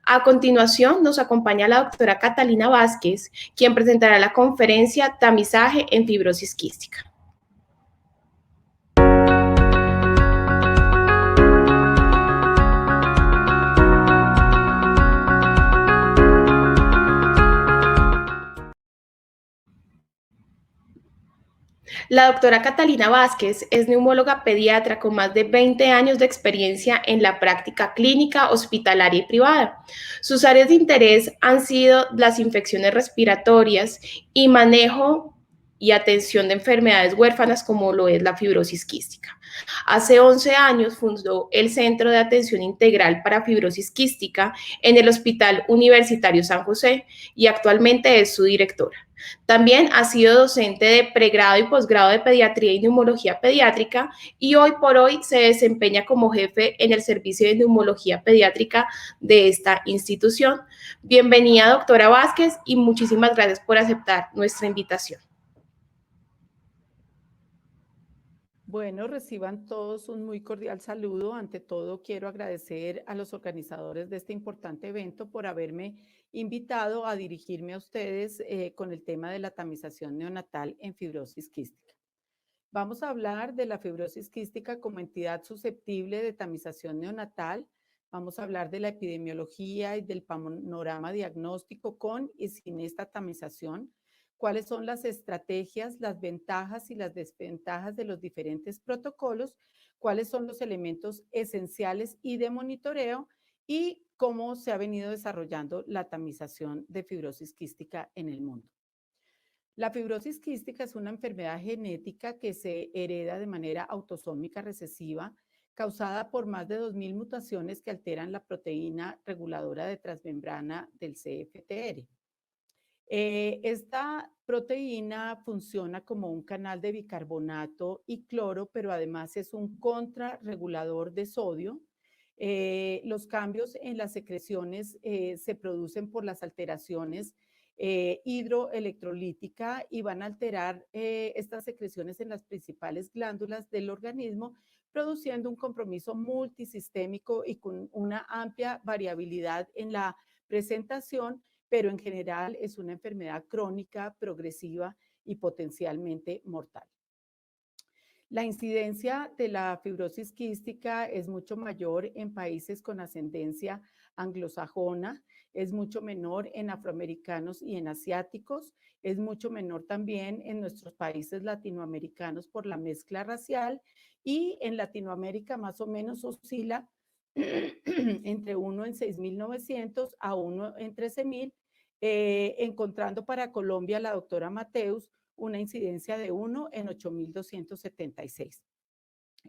A continuación, nos acompaña la doctora Catalina Vázquez, quien presentará la conferencia Tamizaje en fibrosis quística. La doctora Catalina Vázquez es neumóloga pediatra con más de 20 años de experiencia en la práctica clínica, hospitalaria y privada. Sus áreas de interés han sido las infecciones respiratorias y manejo y atención de enfermedades huérfanas como lo es la fibrosis quística. Hace 11 años fundó el Centro de Atención Integral para Fibrosis Quística en el Hospital Universitario San José y actualmente es su directora. También ha sido docente de pregrado y posgrado de pediatría y neumología pediátrica y hoy por hoy se desempeña como jefe en el servicio de neumología pediátrica de esta institución. Bienvenida, doctora Vázquez, y muchísimas gracias por aceptar nuestra invitación. Bueno, reciban todos un muy cordial saludo. Ante todo, quiero agradecer a los organizadores de este importante evento por haberme invitado a dirigirme a ustedes con el tema de la tamización neonatal en fibrosis quística. Vamos a hablar de la fibrosis quística como entidad susceptible de tamización neonatal. Vamos a hablar de la epidemiología y del panorama diagnóstico con y sin esta tamización. Cuáles son las estrategias, las ventajas y las desventajas de los diferentes protocolos, cuáles son los elementos esenciales y de monitoreo y cómo se ha venido desarrollando la tamización de fibrosis quística en el mundo. La fibrosis quística es una enfermedad genética que se hereda de manera autosómica recesiva, causada por más de 2000 mutaciones que alteran la proteína reguladora de transmembrana del CFTR. Esta proteína funciona como un canal de bicarbonato y cloro, pero además es un contrarregulador de sodio. Los cambios en las secreciones se producen por las alteraciones hidroelectrolítica y van a alterar estas secreciones en las principales glándulas del organismo, produciendo un compromiso multisistémico y con una amplia variabilidad en la presentación, pero en general es una enfermedad crónica, progresiva y potencialmente mortal. La incidencia de la fibrosis quística es mucho mayor en países con ascendencia anglosajona, es mucho menor en afroamericanos y en asiáticos, es mucho menor también en nuestros países latinoamericanos por la mezcla racial y en Latinoamérica más o menos oscila entre 1 en 6.900 a 1 en 13.000, encontrando para Colombia la doctora Mateus una incidencia de 1 en 8.276.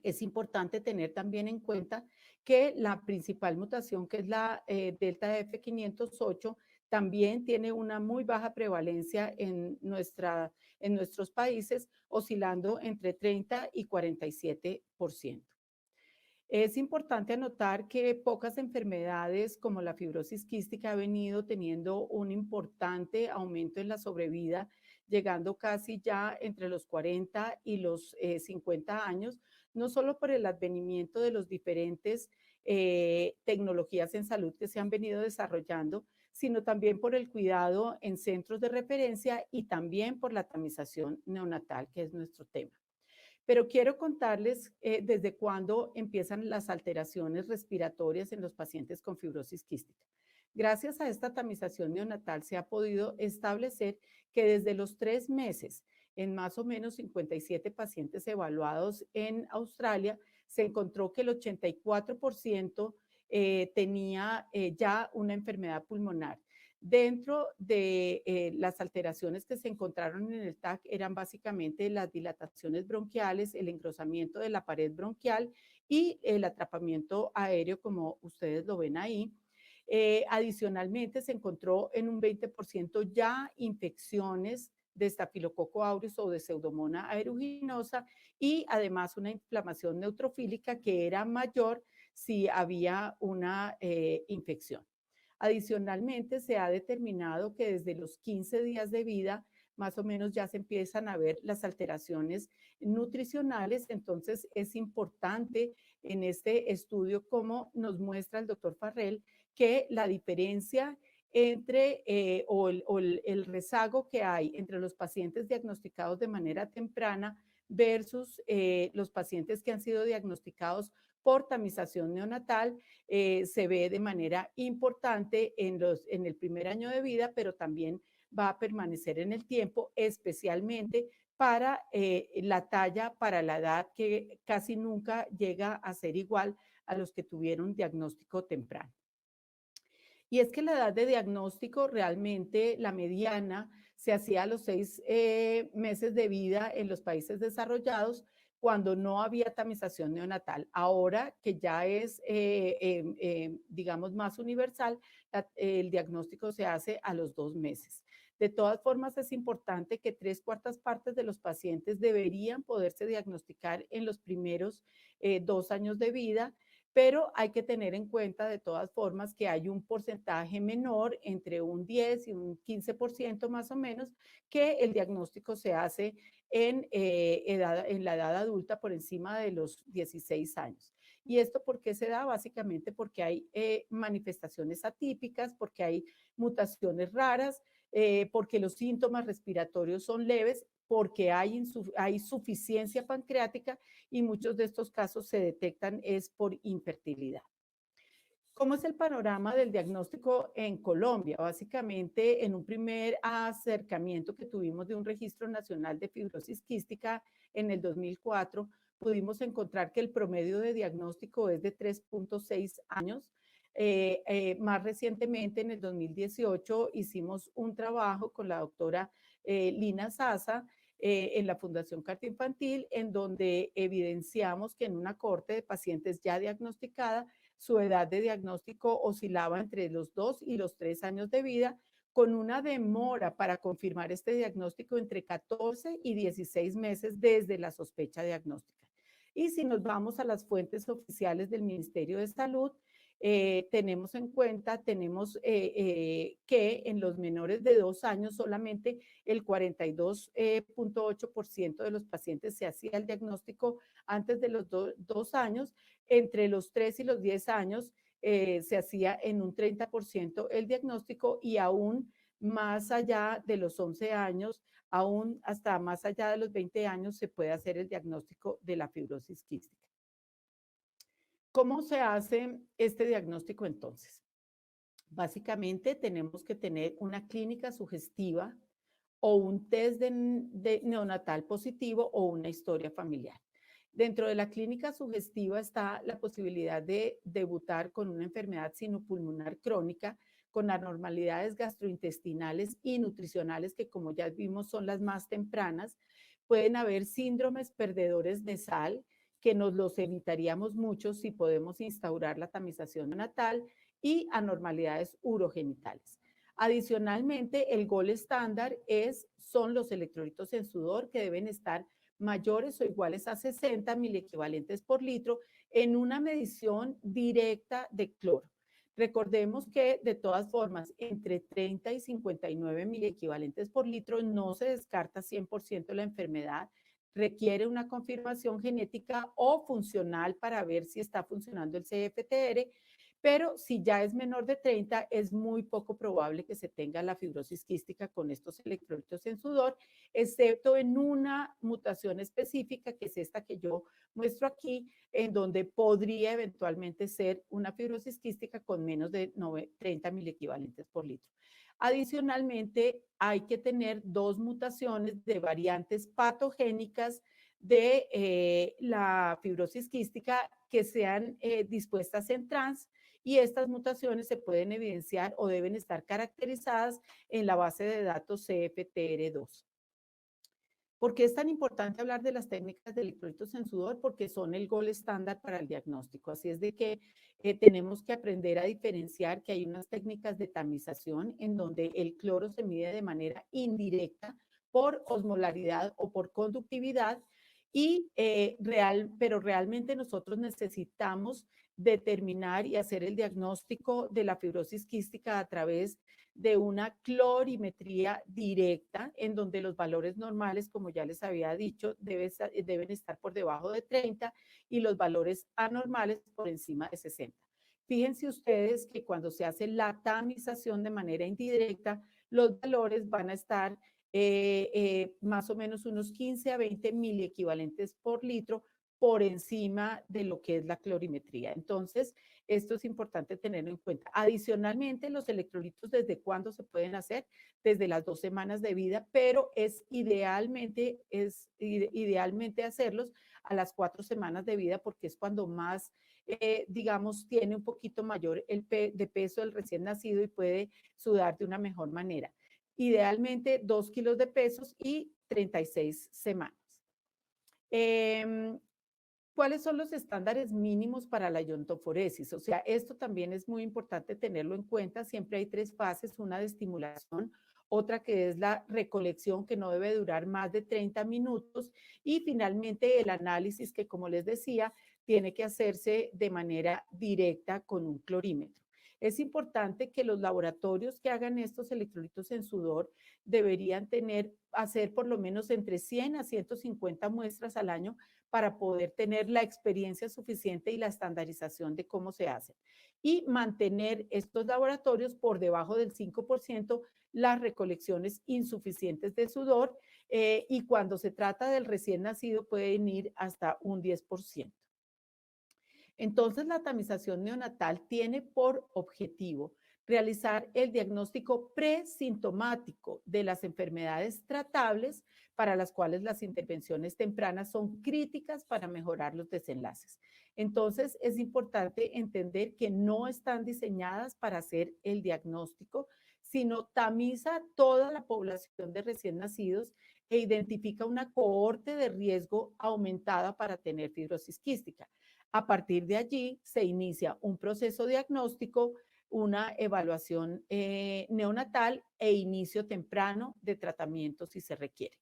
Es importante tener también en cuenta que la principal mutación, que es la delta F508, también tiene una muy baja prevalencia en nuestros países, oscilando entre 30 y 47%. Es importante anotar que pocas enfermedades como la fibrosis quística ha venido teniendo un importante aumento en la sobrevida, llegando casi ya entre los 40 y los 50 años, no solo por el advenimiento de los diferentes tecnologías en salud que se han venido desarrollando, sino también por el cuidado en centros de referencia y también por la tamización neonatal, que es nuestro tema. Pero quiero contarles desde cuándo empiezan las alteraciones respiratorias en los pacientes con fibrosis quística. Gracias a esta tamización neonatal se ha podido establecer que desde los 3 meses, en más o menos 57 pacientes evaluados en Australia, se encontró que el 84% tenía ya una enfermedad pulmonar. Dentro de las alteraciones que se encontraron en el TAC eran básicamente las dilataciones bronquiales, el engrosamiento de la pared bronquial y el atrapamiento aéreo, como ustedes lo ven ahí. Adicionalmente, se encontró en un 20% ya infecciones de Staphylococcus aureus o de Pseudomonas aeruginosa y además una inflamación neutrofílica que era mayor si había una infección. Adicionalmente, se ha determinado que desde los 15 días de vida, más o menos ya se empiezan a ver las alteraciones nutricionales. Entonces, es importante en este estudio, como nos muestra el doctor Farrell, que la diferencia entre el rezago que hay entre los pacientes diagnosticados de manera temprana versus los pacientes que han sido diagnosticados por tamización neonatal se ve de manera importante en el primer año de vida, pero también va a permanecer en el tiempo, especialmente para la talla, para la edad que casi nunca llega a ser igual a los que tuvieron diagnóstico temprano. Y es que la edad de diagnóstico realmente, la mediana, se hacía a los 6 meses de vida en los países desarrollados cuando no había tamización neonatal. Ahora que ya es, digamos, más universal, el diagnóstico se hace a los 2 meses. De todas formas, es importante que 3/4 partes de los pacientes deberían poderse diagnosticar en los primeros 2 años de vida, pero hay que tener en cuenta de todas formas que hay un porcentaje menor, entre un 10 y un 15% más o menos, que el diagnóstico se hace en la edad adulta por encima de los 16 años. ¿Y esto por qué se da? Básicamente porque hay manifestaciones atípicas, porque hay mutaciones raras, porque los síntomas respiratorios son leves, porque hay suficiencia pancreática y muchos de estos casos se detectan es por infertilidad. ¿Cómo es el panorama del diagnóstico en Colombia? Básicamente, en un primer acercamiento que tuvimos de un registro nacional de fibrosis quística en el 2004, pudimos encontrar que el promedio de diagnóstico es de 3.6 años. Más recientemente, en el 2018, hicimos un trabajo con la doctora Lina Sasa en la Fundación Cardioinfantil, en donde evidenciamos que en una cohorte de pacientes ya diagnosticada, su edad de diagnóstico oscilaba entre los 2 y los 3 años de vida, con una demora para confirmar este diagnóstico entre 14 y 16 meses desde la sospecha diagnóstica. Y si nos vamos a las fuentes oficiales del Ministerio de Salud, tenemos en cuenta, que en los menores de 2 años solamente el 42.8% de los pacientes se hacía el diagnóstico antes de los 2 años. Entre los 3 y los 10 años se hacía en un 30% el diagnóstico, y aún más allá de los 11 años, aún hasta más allá de los 20 años se puede hacer el diagnóstico de la fibrosis quística. ¿Cómo se hace este diagnóstico entonces? Básicamente tenemos que tener una clínica sugestiva o un test de neonatal positivo o una historia familiar. Dentro de la clínica sugestiva está la posibilidad de debutar con una enfermedad sinopulmonar crónica, con anormalidades gastrointestinales y nutricionales que, como ya vimos, son las más tempranas. Pueden haber síndromes perdedores de sal, que nos los evitaríamos mucho si podemos instaurar la tamización neonatal, y anormalidades urogenitales. Adicionalmente, el gol estándar son los electrolitos en sudor, que deben estar mayores o iguales a 60 miliequivalentes por litro en una medición directa de cloro. Recordemos que de todas formas, entre 30 y 59 miliequivalentes por litro no se descarta 100% la enfermedad, requiere una confirmación genética o funcional para ver si está funcionando el CFTR, pero si ya es menor de 30, es muy poco probable que se tenga la fibrosis quística con estos electrolitos en sudor, excepto en una mutación específica, que es esta que yo muestro aquí, en donde podría eventualmente ser una fibrosis quística con menos de 30 miliequivalentes por litro. Adicionalmente, hay que tener 2 mutaciones de variantes patogénicas de la fibrosis quística que sean dispuestas en trans, y estas mutaciones se pueden evidenciar o deben estar caracterizadas en la base de datos CFTR2. ¿Por qué es tan importante hablar de las técnicas de electrolitos en sudor? Porque son el gol estándar para el diagnóstico. Así es de que tenemos que aprender a diferenciar que hay unas técnicas de tamización en donde el cloro se mide de manera indirecta por osmolaridad o por conductividad, pero realmente nosotros necesitamos determinar y hacer el diagnóstico de la fibrosis quística a través de una clorimetría directa, en donde los valores normales, como ya les había dicho, deben estar por debajo de 30 y los valores anormales por encima de 60. Fíjense ustedes que cuando se hace la tamización de manera indirecta, los valores van a estar más o menos unos 15 a 20 miliequivalentes por litro por encima de lo que es la clorimetría. Entonces, esto es importante tenerlo en cuenta. Adicionalmente, los electrolitos, ¿desde cuándo se pueden hacer? Desde las 2 semanas de vida, pero idealmente hacerlos a las 4 semanas de vida porque es cuando más, digamos, tiene un poquito mayor de peso el recién nacido y puede sudar de una mejor manera. Idealmente 2 kilos de pesos y 36 semanas. ¿Cuáles son los estándares mínimos para la iontoforesis? O sea, esto también es muy importante tenerlo en cuenta. Siempre hay 3 fases, una de estimulación, otra que es la recolección, que no debe durar más de 30 minutos, y finalmente el análisis, que como les decía, tiene que hacerse de manera directa con un clorímetro. Es importante que los laboratorios que hagan estos electrolitos en sudor deberían hacer por lo menos entre 100 a 150 muestras al año para poder tener la experiencia suficiente y la estandarización de cómo se hace. Y mantener estos laboratorios por debajo del 5% las recolecciones insuficientes de sudor, y cuando se trata del recién nacido pueden ir hasta un 10%. Entonces, la tamización neonatal tiene por objetivo realizar el diagnóstico presintomático de las enfermedades tratables para las cuales las intervenciones tempranas son críticas para mejorar los desenlaces. Entonces, es importante entender que no están diseñadas para hacer el diagnóstico, sino tamiza toda la población de recién nacidos e identifica una cohorte de riesgo aumentada para tener fibrosis quística. A partir de allí se inicia un proceso diagnóstico, una evaluación neonatal e inicio temprano de tratamiento si se requiere.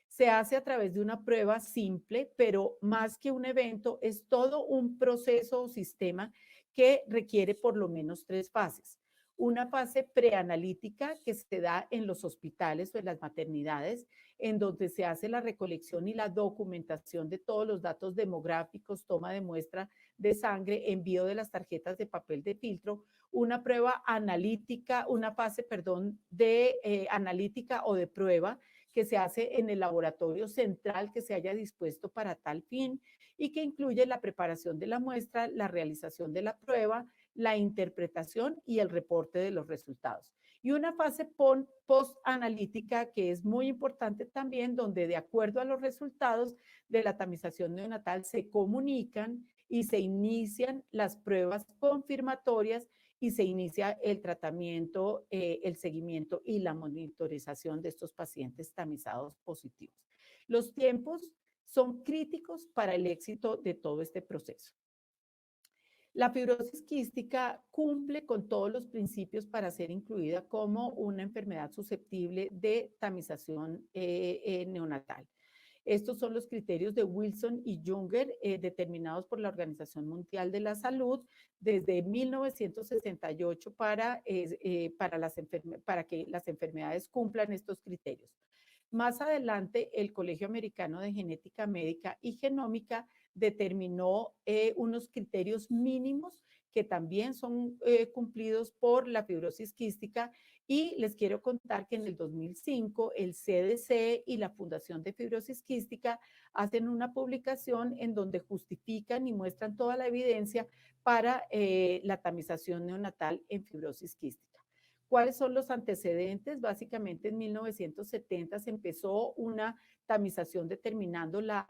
Se hace a través de una prueba simple, pero más que un evento, es todo un proceso o sistema que requiere por lo menos 3 fases. Una fase preanalítica que se da en los hospitales o en las maternidades, en donde se hace la recolección y la documentación de todos los datos demográficos, toma de muestra de sangre, envío de las tarjetas de papel de filtro, una prueba analítica, una fase, perdón, de analítica o de prueba que se hace en el laboratorio central que se haya dispuesto para tal fin y que incluye la preparación de la muestra, la realización de la prueba, la interpretación y el reporte de los resultados. Y una fase post-analítica que es muy importante también, donde de acuerdo a los resultados de la tamización neonatal se comunican y se inician las pruebas confirmatorias y se inicia el tratamiento, el seguimiento y la monitorización de estos pacientes tamizados positivos. Los tiempos son críticos para el éxito de todo este proceso. La fibrosis quística cumple con todos los principios para ser incluida como una enfermedad susceptible de tamización neonatal. Estos son los criterios de Wilson y Junger, determinados por la Organización Mundial de la Salud desde 1968 para que las enfermedades cumplan estos criterios. Más adelante, el Colegio Americano de Genética Médica y Genómica determinó unos criterios mínimos que también son cumplidos por la fibrosis quística, y les quiero contar que en el 2005 el CDC y la Fundación de Fibrosis Quística hacen una publicación en donde justifican y muestran toda la evidencia para la tamización neonatal en fibrosis quística. ¿Cuáles son los antecedentes? Básicamente en 1970 se empezó una tamización determinando la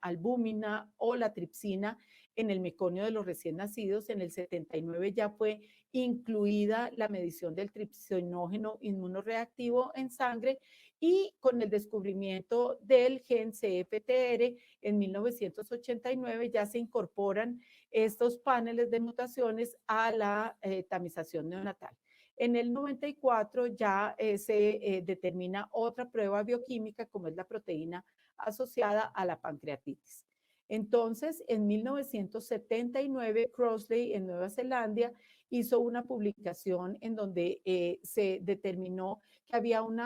albúmina o la tripsina en el meconio de los recién nacidos. En el 79 ya fue incluida la medición del tripsinógeno inmunoreactivo en sangre, y con el descubrimiento del gen CFTR en 1989 ya se incorporan estos paneles de mutaciones a la tamización neonatal. En el 94 ya se determina otra prueba bioquímica como es la proteína asociada a la pancreatitis. Entonces, en 1979, Crossley en Nueva Zelanda hizo una publicación en donde se determinó que había un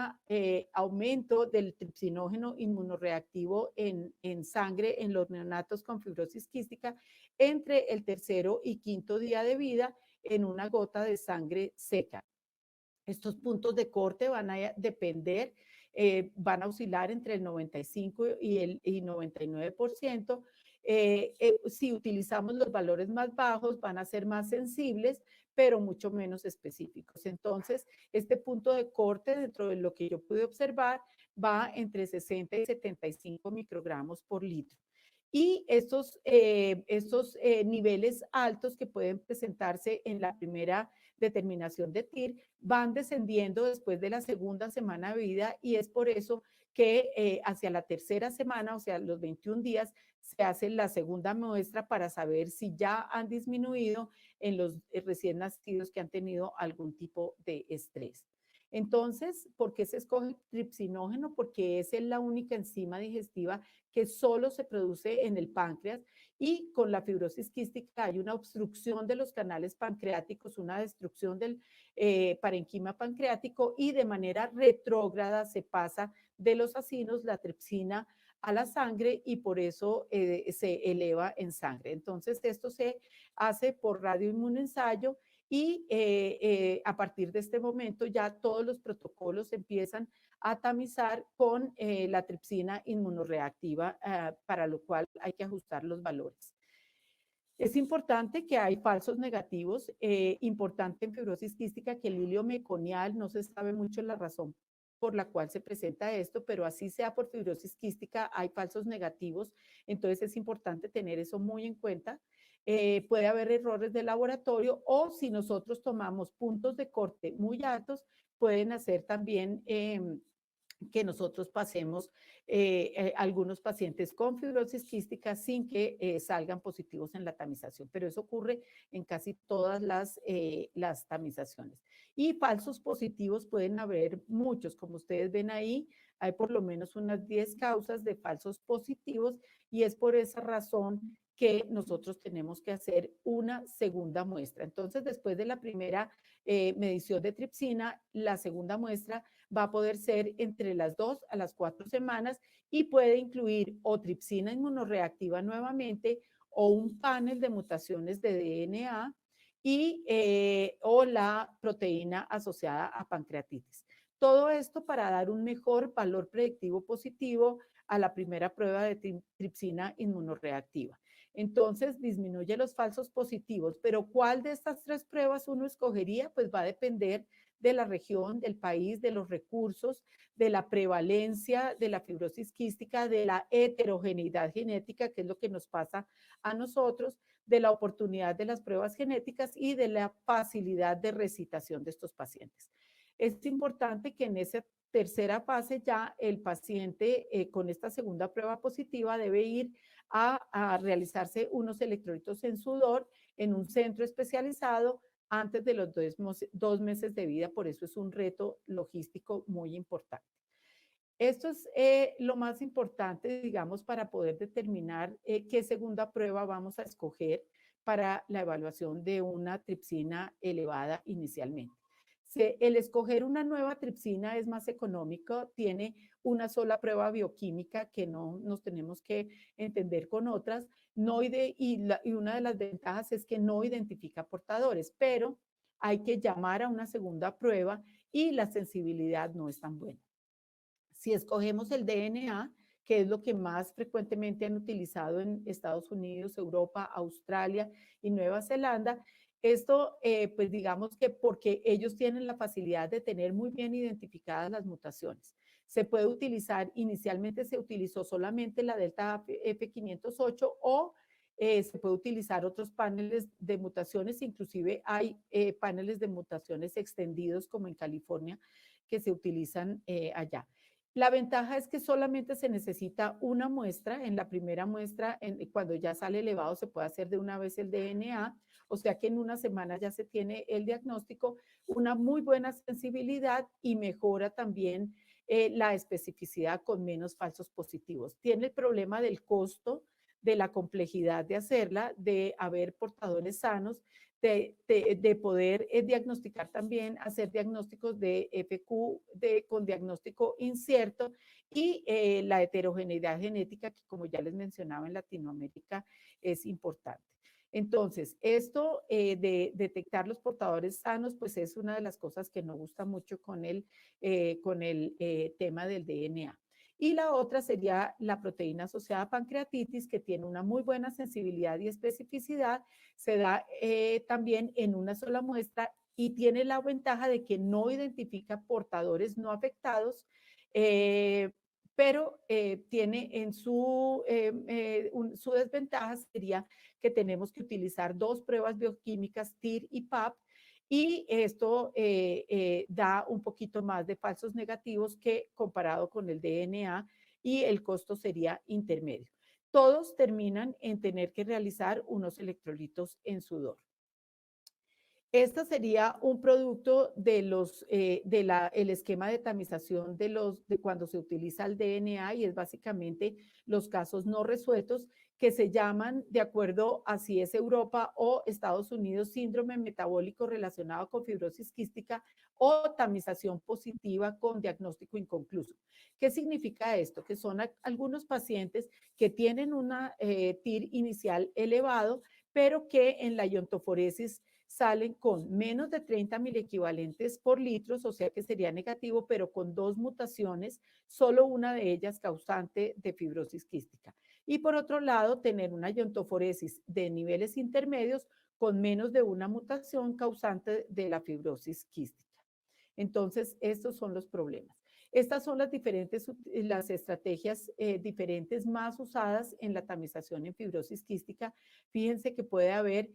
aumento del tripsinógeno inmunoreactivo en sangre en los neonatos con fibrosis quística entre el tercero y quinto día de vida en una gota de sangre seca. Estos puntos de corte van a depender, van a oscilar entre el 95 y el 99%. Si utilizamos los valores más bajos, van a ser más sensibles, pero mucho menos específicos. Entonces, este punto de corte, dentro de lo que yo pude observar, va entre 60 y 75 microgramos por litro. Y estos niveles altos que pueden presentarse en la primera determinación de TIR van descendiendo después de la segunda semana de vida y es por eso que hacia la tercera semana, o sea, los 21 días, se hace la segunda muestra para saber si ya han disminuido en los recién nacidos que han tenido algún tipo de estrés. Entonces, ¿por qué se escoge tripsinógeno? Porque es la única enzima digestiva que solo se produce en el páncreas y con la fibrosis quística hay una obstrucción de los canales pancreáticos, una destrucción del parenquima pancreático y de manera retrógrada se pasa de los acinos, la tripsina, a la sangre y por eso se eleva en sangre. Entonces, esto se hace por radioinmunoensayo y a partir de este momento ya todos los protocolos empiezan a tamizar con la tripsina inmunoreactiva, para lo cual hay que ajustar los valores. Es importante que hay falsos negativos, importante en fibrosis quística que el hilio meconial, no se sabe mucho la razón por la cual se presenta esto, pero así sea por fibrosis quística, hay falsos negativos, entonces es importante tener eso muy en cuenta. Puede haber errores de laboratorio o si nosotros tomamos puntos de corte muy altos, pueden hacer también que nosotros pasemos algunos pacientes con fibrosis quística sin que salgan positivos en la tamización, pero eso ocurre en casi todas las tamizaciones. Y falsos positivos pueden haber muchos, como ustedes ven ahí, hay por lo menos unas 10 causas de falsos positivos y es por esa razón que nosotros tenemos que hacer una segunda muestra. Entonces, después de la primera medición de tripsina, la segunda muestra va a poder ser entre las 2 a las 4 semanas y puede incluir o tripsina inmunoreactiva nuevamente o un panel de mutaciones de DNA y, o la proteína asociada a pancreatitis. Todo esto para dar un mejor valor predictivo positivo a la primera prueba de tripsina inmunoreactiva. Entonces, disminuye los falsos positivos, pero ¿cuál de estas tres pruebas uno escogería? Pues va a depender de la región, del país, de los recursos, de la prevalencia de la fibrosis quística, de la heterogeneidad genética, que es lo que nos pasa a nosotros, de la oportunidad de las pruebas genéticas y de la facilidad de recitación de estos pacientes. Es importante que en esa tercera fase ya el paciente con esta segunda prueba positiva debe ir a realizarse unos electrolitos en sudor en un centro especializado antes de los 2 meses de vida, por eso es un reto logístico muy importante. Esto es lo más importante, digamos, para poder determinar qué segunda prueba vamos a escoger para la evaluación de una tripsina elevada inicialmente. El escoger una nueva tripsina es más económico, tiene una sola prueba bioquímica que no nos tenemos que entender con otras, y una de las ventajas es que no identifica portadores, pero hay que llamar a una segunda prueba y la sensibilidad no es tan buena. Si escogemos el DNA, que es lo que más frecuentemente han utilizado en Estados Unidos, Europa, Australia y Nueva Zelanda, esto, pues digamos que porque ellos tienen la facilidad de tener muy bien identificadas las mutaciones. Se puede utilizar, inicialmente se utilizó solamente la delta F508 o se puede utilizar otros paneles de mutaciones, inclusive hay paneles de mutaciones extendidos como en California que se utilizan allá. La ventaja es que solamente se necesita una muestra. En la primera muestra, cuando ya sale elevado, se puede hacer de una vez el DNA, o sea que en una semana ya se tiene el diagnóstico, una muy buena sensibilidad y mejora también la especificidad con menos falsos positivos. Tiene el problema del costo, de la complejidad de hacerla, de haber portadores sanos, de poder diagnosticar también, hacer diagnósticos de FQ con diagnóstico incierto y la heterogeneidad genética, que como ya les mencionaba en Latinoamérica, es importante. Entonces, esto de detectar los portadores sanos, pues es una de las cosas que nos gusta mucho con el tema del DNA. Y la otra sería la proteína asociada a pancreatitis, que tiene una muy buena sensibilidad y especificidad, se da también en una sola muestra y tiene la ventaja de que no identifica portadores no afectados, pero tiene en su desventaja sería que tenemos que utilizar dos pruebas bioquímicas, TIR y PAP, y esto da un poquito más de falsos negativos que comparado con el DNA y el costo sería intermedio. Todos terminan en tener que realizar unos electrolitos en sudor. Este sería un producto el esquema de tamización de cuando se utiliza el DNA y es básicamente los casos no resueltos que se llaman, de acuerdo a si es Europa o Estados Unidos, síndrome metabólico relacionado con fibrosis quística o tamización positiva con diagnóstico inconcluso. ¿Qué significa esto? Que son algunos pacientes que tienen una TIR inicial elevado, pero que en la iontoforesis salen con menos de 30 equivalentes por litros, o sea que sería negativo, pero con dos mutaciones, solo una de ellas causante de fibrosis quística. Y por otro lado, tener una iontoforesis de niveles intermedios con menos de una mutación causante de la fibrosis quística. Entonces, estos son los problemas. Estas son las estrategias diferentes más usadas en la tamización en fibrosis quística. Fíjense que puede haber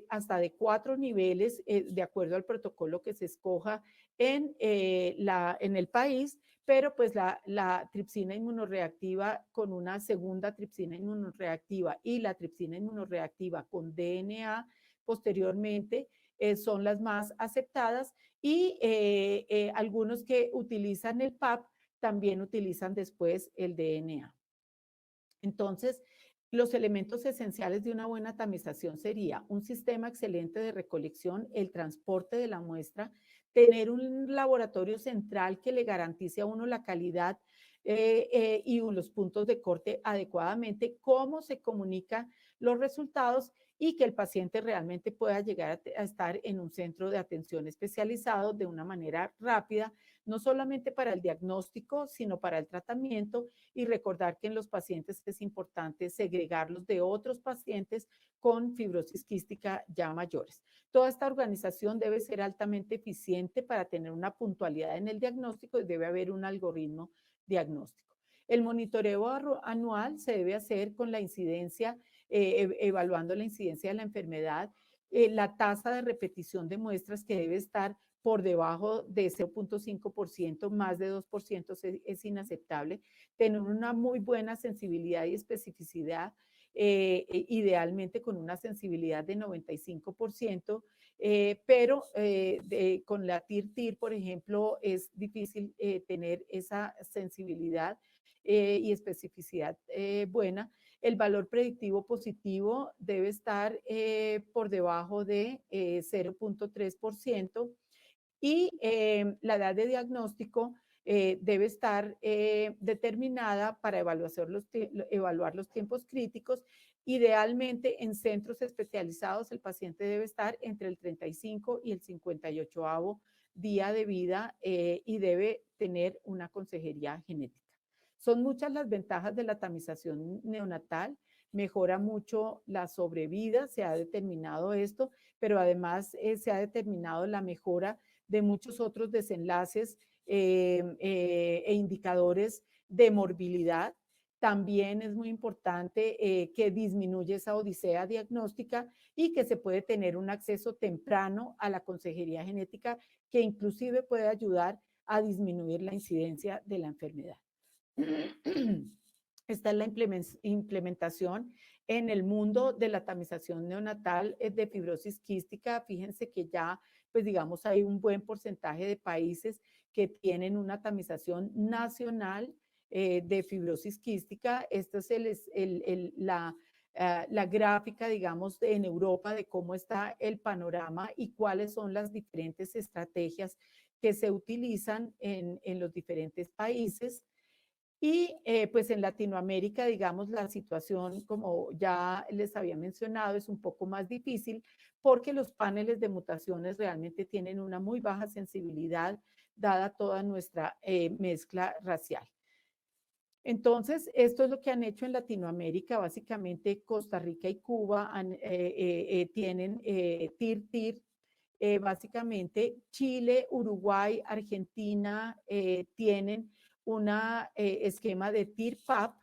hasta de 4 niveles de acuerdo al protocolo que se escoja en el país, pero pues la tripsina inmunoreactiva con una segunda tripsina inmunoreactiva y la tripsina inmunoreactiva con DNA posteriormente son las más aceptadas y algunos que utilizan el PAP también utilizan después el DNA. Entonces, los elementos esenciales de una buena tamización sería un sistema excelente de recolección, el transporte de la muestra, tener un laboratorio central que le garantice a uno la calidad y los puntos de corte adecuadamente, cómo se comunican los resultados y que el paciente realmente pueda llegar a estar en un centro de atención especializado de una manera rápida, no solamente para el diagnóstico, sino para el tratamiento y recordar que en los pacientes es importante segregarlos de otros pacientes con fibrosis quística ya mayores. Toda esta organización debe ser altamente eficiente para tener una puntualidad en el diagnóstico y debe haber un algoritmo diagnóstico. El monitoreo anual se debe hacer con la incidencia, evaluando la incidencia de la enfermedad, la tasa de repetición de muestras que debe estar por debajo de 0.5%, más de 2% es inaceptable. Tener una muy buena sensibilidad y especificidad, idealmente con una sensibilidad de 95%, pero con la TIR-TIR, por ejemplo, es difícil tener esa sensibilidad y especificidad buena. El valor predictivo positivo debe estar por debajo de 0.3% y la edad de diagnóstico debe estar determinada para evaluar los tiempos críticos. Idealmente, en centros especializados, el paciente debe estar entre el 35 y el 58º día de vida y debe tener una consejería genética. Son muchas las ventajas de la tamización neonatal, mejora mucho la sobrevida, se ha determinado esto, pero además se ha determinado la mejora de muchos otros desenlaces e indicadores de morbilidad. También es muy importante que disminuye esa odisea diagnóstica y que se puede tener un acceso temprano a la consejería genética que inclusive puede ayudar a disminuir la incidencia de la enfermedad. Esta es la implementación en el mundo de la tamización neonatal de fibrosis quística. Fíjense que ya, pues digamos, hay un buen porcentaje de países que tienen una tamización nacional de fibrosis quística. Esta es la gráfica, digamos, en Europa de cómo está el panorama y cuáles son las diferentes estrategias que se utilizan en los diferentes países. Y pues en Latinoamérica, digamos, la situación, como ya les había mencionado, es un poco más difícil porque los paneles de mutaciones realmente tienen una muy baja sensibilidad dada toda nuestra mezcla racial. Entonces, esto es lo que han hecho en Latinoamérica. Básicamente, Costa Rica y Cuba tienen TIR-TIR. Básicamente, Chile, Uruguay, Argentina tienen un esquema de TIR-PAP,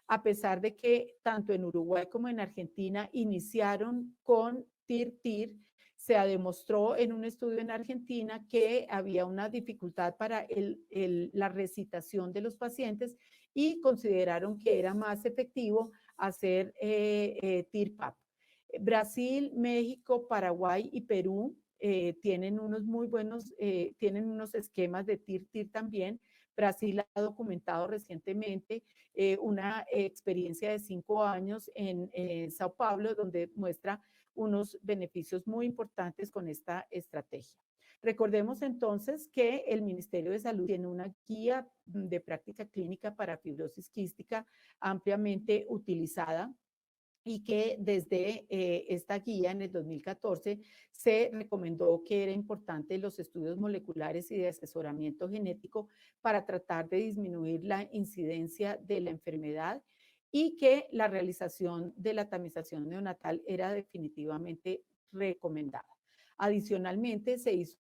a pesar de que tanto en Uruguay como en Argentina iniciaron con TIR-TIR. Se demostró en un estudio en Argentina que había una dificultad para la recitación de los pacientes y consideraron que era más efectivo hacer TIR-PAP. Brasil, México, Paraguay y Perú tienen unos muy buenos, tienen unos esquemas de TIR-TIR también. Brasil ha documentado recientemente una experiencia de 5 años en Sao Paulo, donde muestra unos beneficios muy importantes con esta estrategia. Recordemos entonces que el Ministerio de Salud tiene una guía de práctica clínica para fibrosis quística ampliamente utilizada y que desde esta guía en el 2014 se recomendó que era importante los estudios moleculares y de asesoramiento genético para tratar de disminuir la incidencia de la enfermedad y que la realización de la tamización neonatal era definitivamente recomendada. Adicionalmente, se hizo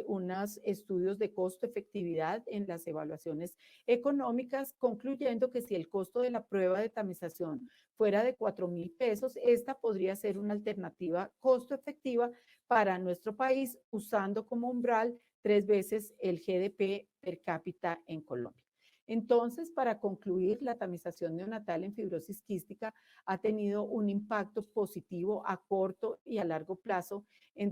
unos estudios de costo-efectividad en las evaluaciones económicas, concluyendo que si el costo de la prueba de tamización fuera de 4,000 pesos, esta podría ser una alternativa costo-efectiva para nuestro país, usando como umbral 3 veces el GDP per cápita en Colombia. Entonces, para concluir, la tamización neonatal en fibrosis quística ha tenido un impacto positivo a corto y a largo plazo en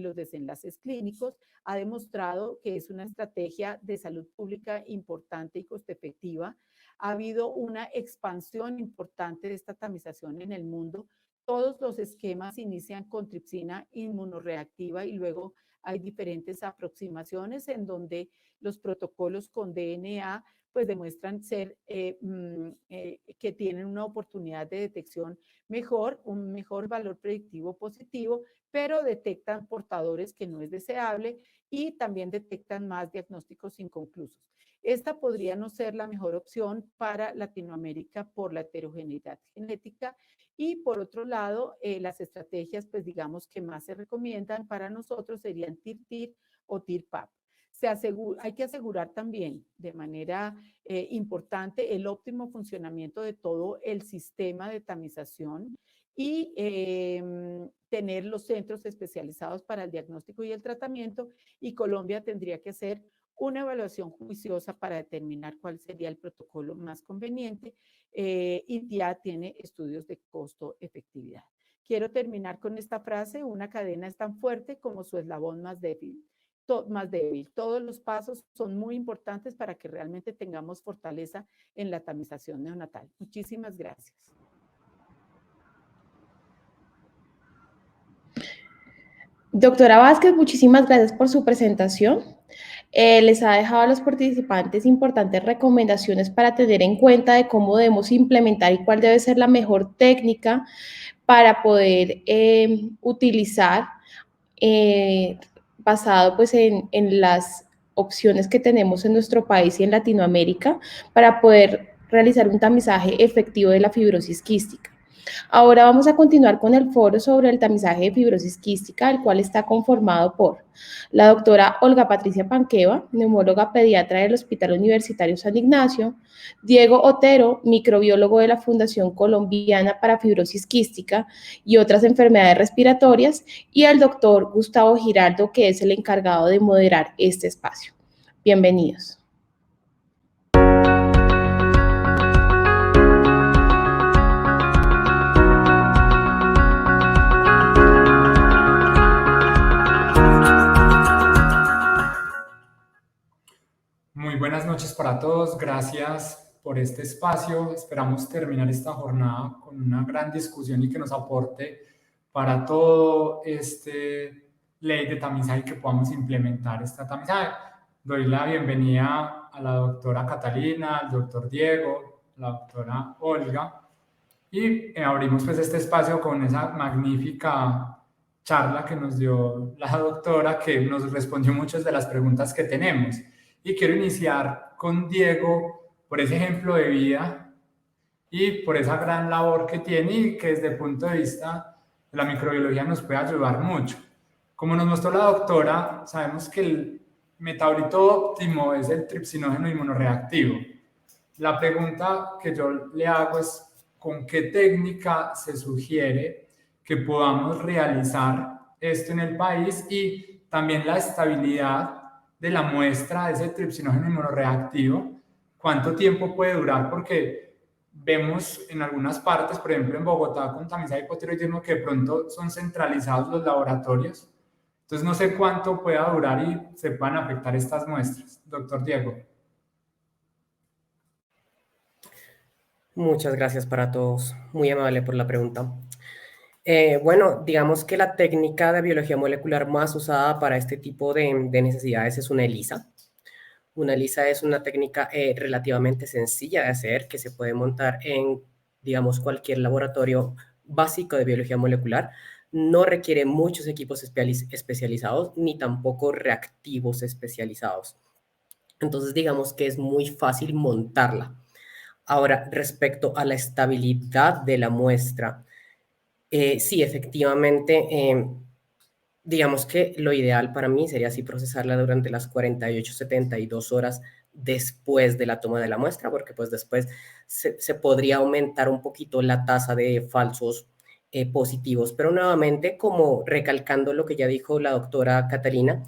los desenlaces clínicos. Ha demostrado que es una estrategia de salud pública importante y costo efectiva. Ha habido una expansión importante de esta tamización en el mundo. Todos los esquemas inician con tripsina inmunoreactiva y luego hay diferentes aproximaciones en donde los protocolos con DNA pues demuestran ser que tienen una oportunidad de detección mejor, un mejor valor predictivo positivo, pero detectan portadores que no es deseable y también detectan más diagnósticos inconclusos. Esta podría no ser la mejor opción para Latinoamérica por la heterogeneidad genética y por otro lado, las estrategias, pues digamos que más se recomiendan para nosotros serían TIR-TIR o TIR-PAP. Hay que asegurar también de manera importante el óptimo funcionamiento de todo el sistema de tamización y tener los centros especializados para el diagnóstico y el tratamiento, y Colombia tendría que hacer una evaluación juiciosa para determinar cuál sería el protocolo más conveniente y ya tiene estudios de costo-efectividad. Quiero terminar con esta frase: una cadena es tan fuerte como su eslabón más débil. Todos los pasos son muy importantes para que realmente tengamos fortaleza en la tamización neonatal. Muchísimas gracias. Doctora Vázquez, muchísimas gracias por su presentación. Les ha dejado a los participantes importantes recomendaciones para tener en cuenta de cómo debemos implementar y cuál debe ser la mejor técnica para poder utilizar basado pues en las opciones que tenemos en nuestro país y en Latinoamérica para poder realizar un tamizaje efectivo de la fibrosis quística. Ahora vamos a continuar con el foro sobre el tamizaje de fibrosis quística, el cual está conformado por la doctora Olga Patricia Panqueva, neumóloga pediatra del Hospital Universitario San Ignacio, Diego Otero, microbiólogo de la Fundación Colombiana para Fibrosis Quística y otras enfermedades respiratorias, y el doctor Gustavo Giraldo, que es el encargado de moderar este espacio. Bienvenidos. Muy buenas noches para todos. Gracias por este espacio. Esperamos terminar esta jornada con una gran discusión y que nos aporte para todo este ley de tamizaje que podamos implementar esta tamizaje. Doy la bienvenida a la doctora Catalina, al doctor Diego, la doctora Olga, y abrimos pues este espacio con esa magnífica charla que nos dio la doctora, que nos respondió muchas de las preguntas que tenemos. Y quiero iniciar con Diego por ese ejemplo de vida y por esa gran labor que tiene y que desde el punto de vista de la microbiología nos puede ayudar mucho. Como nos mostró la doctora, sabemos que el metabolito óptimo es el tripsinógeno inmunoreactivo. La pregunta que yo le hago es, ¿con qué técnica se sugiere que podamos realizar esto en el país? Y también la estabilidad de la muestra de ese tripsinógeno inmunoreactivo, ¿cuánto tiempo puede durar? Porque vemos en algunas partes, por ejemplo en Bogotá con tamizaje hipotiroidismo, que de pronto son centralizados los laboratorios. Entonces no sé cuánto pueda durar y se puedan afectar estas muestras. Doctor Diego. Muchas gracias para todos. Muy amable por la pregunta. Bueno, digamos que la técnica de biología molecular más usada para este tipo de necesidades es una ELISA. Una ELISA es una técnica relativamente sencilla de hacer, que se puede montar en, digamos, cualquier laboratorio básico de biología molecular. No requiere muchos equipos especializados, ni tampoco reactivos especializados. Entonces, digamos que es muy fácil montarla. Ahora, respecto a la estabilidad de la muestra, sí, efectivamente, digamos que lo ideal para mí sería así procesarla durante las 48-72 horas después de la toma de la muestra, porque pues después se podría aumentar un poquito la tasa de falsos positivos. Pero nuevamente, como recalcando lo que ya dijo la doctora Catalina,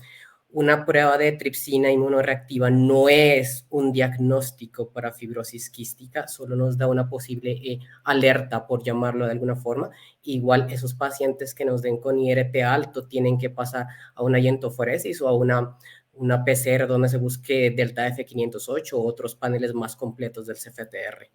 una prueba de tripsina inmunoreactiva no es un diagnóstico para fibrosis quística, solo nos da una posible alerta, por llamarlo de alguna forma. Igual esos pacientes que nos den con IRT alto tienen que pasar a una iontofóresis o a una PCR donde se busque delta F508 o otros paneles más completos del CFTR.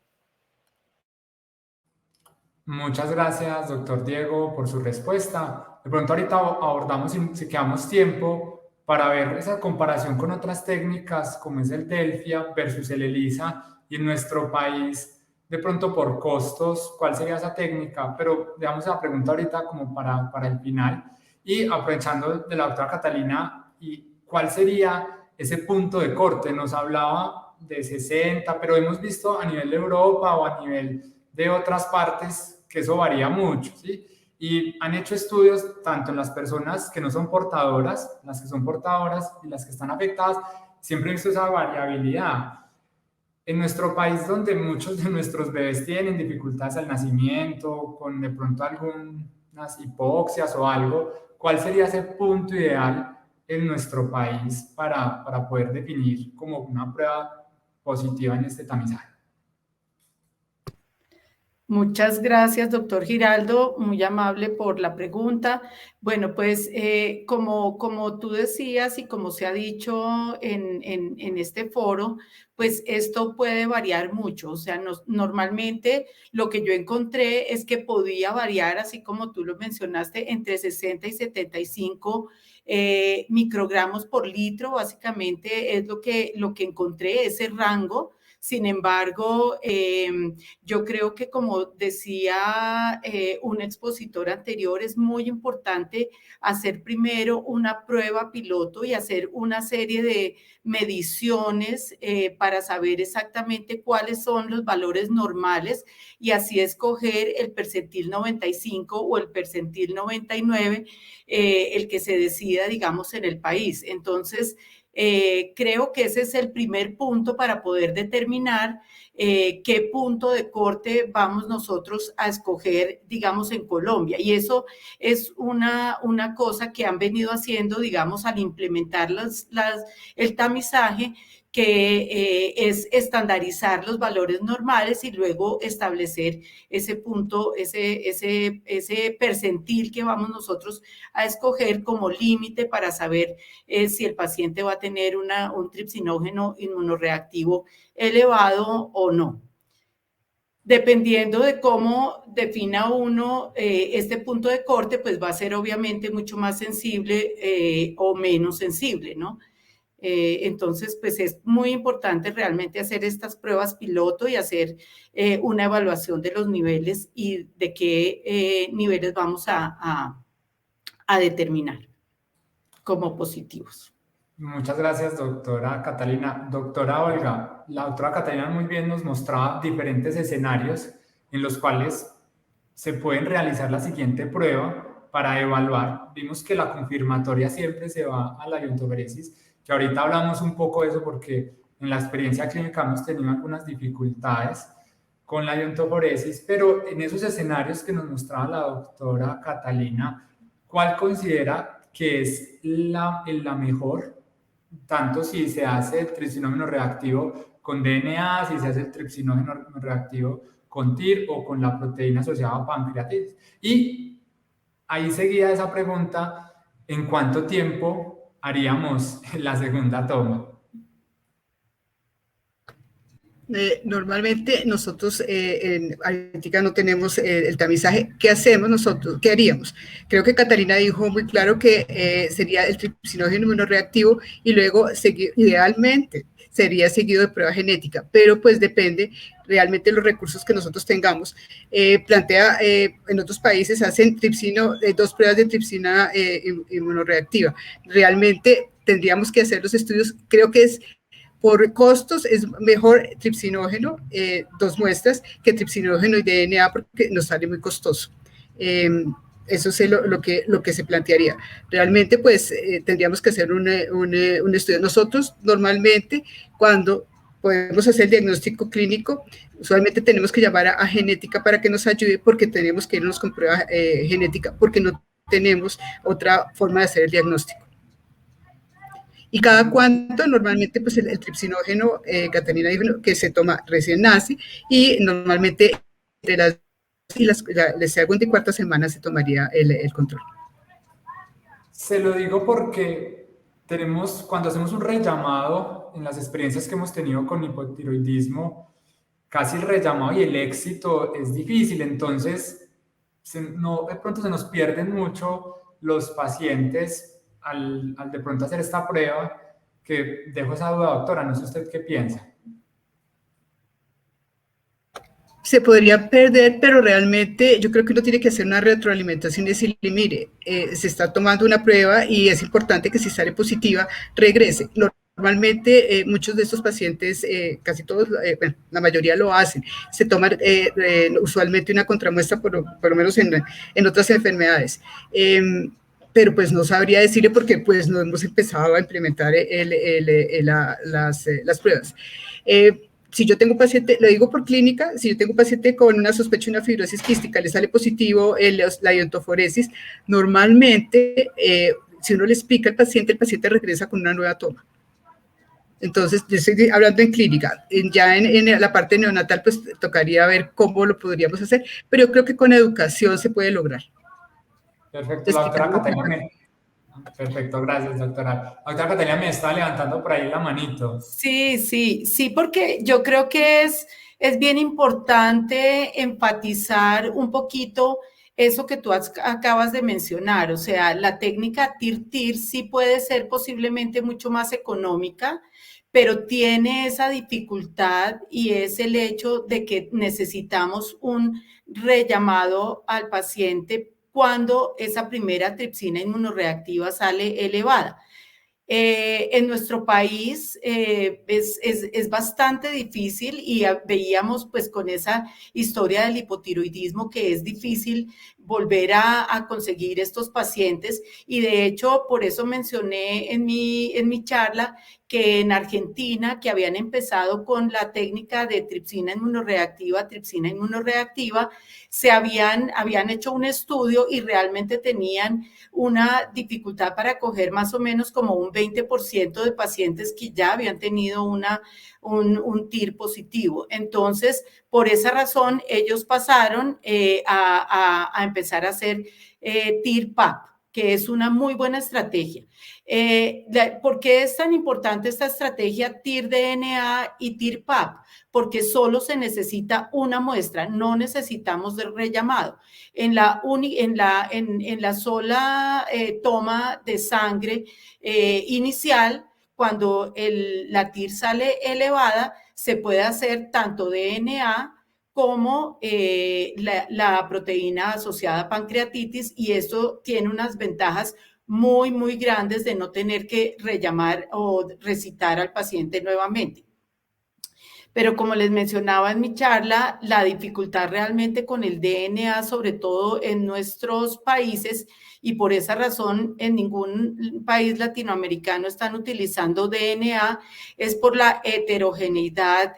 Muchas gracias, doctor Diego, por su respuesta. De pronto ahorita abordamos, si quedamos tiempo, para ver esa comparación con otras técnicas como es el Delfia versus el ELISA, y en nuestro país, de pronto por costos, ¿cuál sería esa técnica? Pero dejamos esa pregunta ahorita como para el final. Y aprovechando de la doctora Catalina, ¿y cuál sería ese punto de corte? Nos hablaba de 60, pero hemos visto a nivel de Europa o a nivel de otras partes que eso varía mucho, ¿sí? Y han hecho estudios tanto en las personas que no son portadoras, las que son portadoras y las que están afectadas, siempre he visto esa variabilidad. En nuestro país, donde muchos de nuestros bebés tienen dificultades al nacimiento, con de pronto algunas hipoxias o algo, ¿cuál sería ese punto ideal en nuestro país para poder definir como una prueba positiva en este tamizaje? Muchas gracias, doctor Giraldo, muy amable por la pregunta. Bueno, pues como tú decías y como se ha dicho en este foro, pues esto puede variar mucho. O sea, normalmente lo que yo encontré es que podía variar, así como tú lo mencionaste, entre 60 y 75 microgramos por litro. Básicamente es lo que encontré, ese rango. Sin embargo, yo creo que, como decía un expositor anterior, es muy importante hacer primero una prueba piloto y hacer una serie de mediciones para saber exactamente cuáles son los valores normales y así escoger el percentil 95 o el percentil 99, el que se decida, digamos, en el país. Entonces, creo que ese es el primer punto para poder determinar qué punto de corte vamos nosotros a escoger, digamos, en Colombia. Y eso es una cosa que han venido haciendo, digamos, al implementar el tamizaje, que es estandarizar los valores normales y luego establecer ese punto, ese percentil que vamos nosotros a escoger como límite para saber si el paciente va a tener un tripsinógeno inmunorreactivo elevado o no. Dependiendo de cómo defina uno este punto de corte, pues va a ser obviamente mucho más sensible o menos sensible, ¿no? Entonces, pues es muy importante realmente hacer estas pruebas piloto y hacer una evaluación de los niveles y de qué niveles vamos a determinar como positivos. Muchas gracias, doctora Catalina. Doctora Olga, la doctora Catalina muy bien nos mostraba diferentes escenarios en los cuales se pueden realizar la siguiente prueba para evaluar. Vimos que la confirmatoria siempre se va a la iontoferesis, que ahorita hablamos un poco de eso porque en la experiencia clínica hemos tenido algunas dificultades con la iontoforesis, pero en esos escenarios que nos mostraba la doctora Catalina, ¿cuál considera que es la mejor? Tanto si se hace el tripsinógeno reactivo con DNA, si se hace el tripsinógeno reactivo con TIR o con la proteína asociada a pancreatitis. Y ahí seguía esa pregunta, ¿en cuánto tiempo haríamos la segunda toma? Normalmente nosotros en Aritmética no tenemos el tamizaje. ¿Qué hacemos nosotros? ¿Qué haríamos? Creo que Catalina dijo muy claro que sería el tripsinógeno inmunorreactivo y luego idealmente sería seguido de prueba genética, pero pues depende realmente de los recursos que nosotros tengamos. Plantea, en otros países hacen dos pruebas de tripsina inmunorreactiva. Realmente tendríamos que hacer los estudios, creo que es por costos es mejor tripsinógeno, 2 muestras, que tripsinógeno y DNA porque nos sale muy costoso. Eso es lo que se plantearía. Realmente, pues, tendríamos que hacer un estudio. Nosotros, normalmente, cuando podemos hacer el diagnóstico clínico, usualmente tenemos que llamar a genética para que nos ayude porque tenemos que irnos con prueba genética porque no tenemos otra forma de hacer el diagnóstico. ¿Y cada cuánto? Normalmente, pues el tripsinógeno, Catalina dijo que se toma recién nace y normalmente entre las 24 semanas se tomaría el control. Se lo digo porque cuando hacemos un rellamado, en las experiencias que hemos tenido con hipotiroidismo, casi el rellamado y el éxito es difícil, entonces de pronto se nos pierden mucho los pacientes al de pronto hacer esta prueba, que dejo esa duda, doctora, no sé usted qué piensa. Se podría perder, pero realmente yo creo que uno tiene que hacer una retroalimentación y decirle, mire, se está tomando una prueba y es importante que si sale positiva, regrese. Normalmente muchos de estos pacientes, casi todos, bueno, la mayoría lo hacen, se toman usualmente una contramuestra, por lo menos en otras enfermedades. Pero pues no sabría decirle porque pues no hemos empezado a implementar las pruebas. Si yo tengo un paciente, lo digo por clínica, si yo tengo un paciente con una sospecha de una fibrosis quística, le sale positivo la iontoforesis, normalmente, si uno le explica al paciente, el paciente regresa con una nueva toma. Entonces, yo estoy hablando en clínica. Ya en la parte neonatal, pues tocaría ver cómo lo podríamos hacer, pero yo creo que con educación se puede lograr. Perfecto, la doctora Catalina Perfecto, gracias, doctora. Doctora Catalina me está levantando por ahí la manito. Sí, porque yo creo que es bien importante enfatizar un poquito eso que tú acabas de mencionar. O sea, la técnica TIR-TIR sí puede ser posiblemente mucho más económica, pero tiene esa dificultad y es el hecho de que necesitamos un rellamado al paciente cuando esa primera tripsina inmunorreactiva sale elevada. En nuestro país es bastante difícil y veíamos pues con esa historia del hipotiroidismo que es difícil volver a conseguir estos pacientes, y de hecho por eso mencioné en mi charla que en Argentina, que habían empezado con la técnica de tripsina inmunoreactiva, se habían hecho un estudio y realmente tenían una dificultad para coger más o menos como un 20% de pacientes que ya habían tenido un TIR positivo. Entonces, por esa razón, ellos pasaron a empezar a hacer TIR-PAP, que es una muy buena estrategia. ¿Por qué es tan importante esta estrategia TIR-DNA y TIR-PAP? Porque solo se necesita una muestra, no necesitamos de rellamado. En la sola toma de sangre inicial, cuando la TIR sale elevada, se puede hacer tanto DNA como la proteína asociada a pancreatitis, y esto tiene unas ventajas muy, muy grandes de no tener que rellamar o recitar al paciente nuevamente. Pero como les mencionaba en mi charla, la dificultad realmente con el DNA, sobre todo en nuestros países, y por esa razón en ningún país latinoamericano están utilizando DNA, es por la heterogeneidad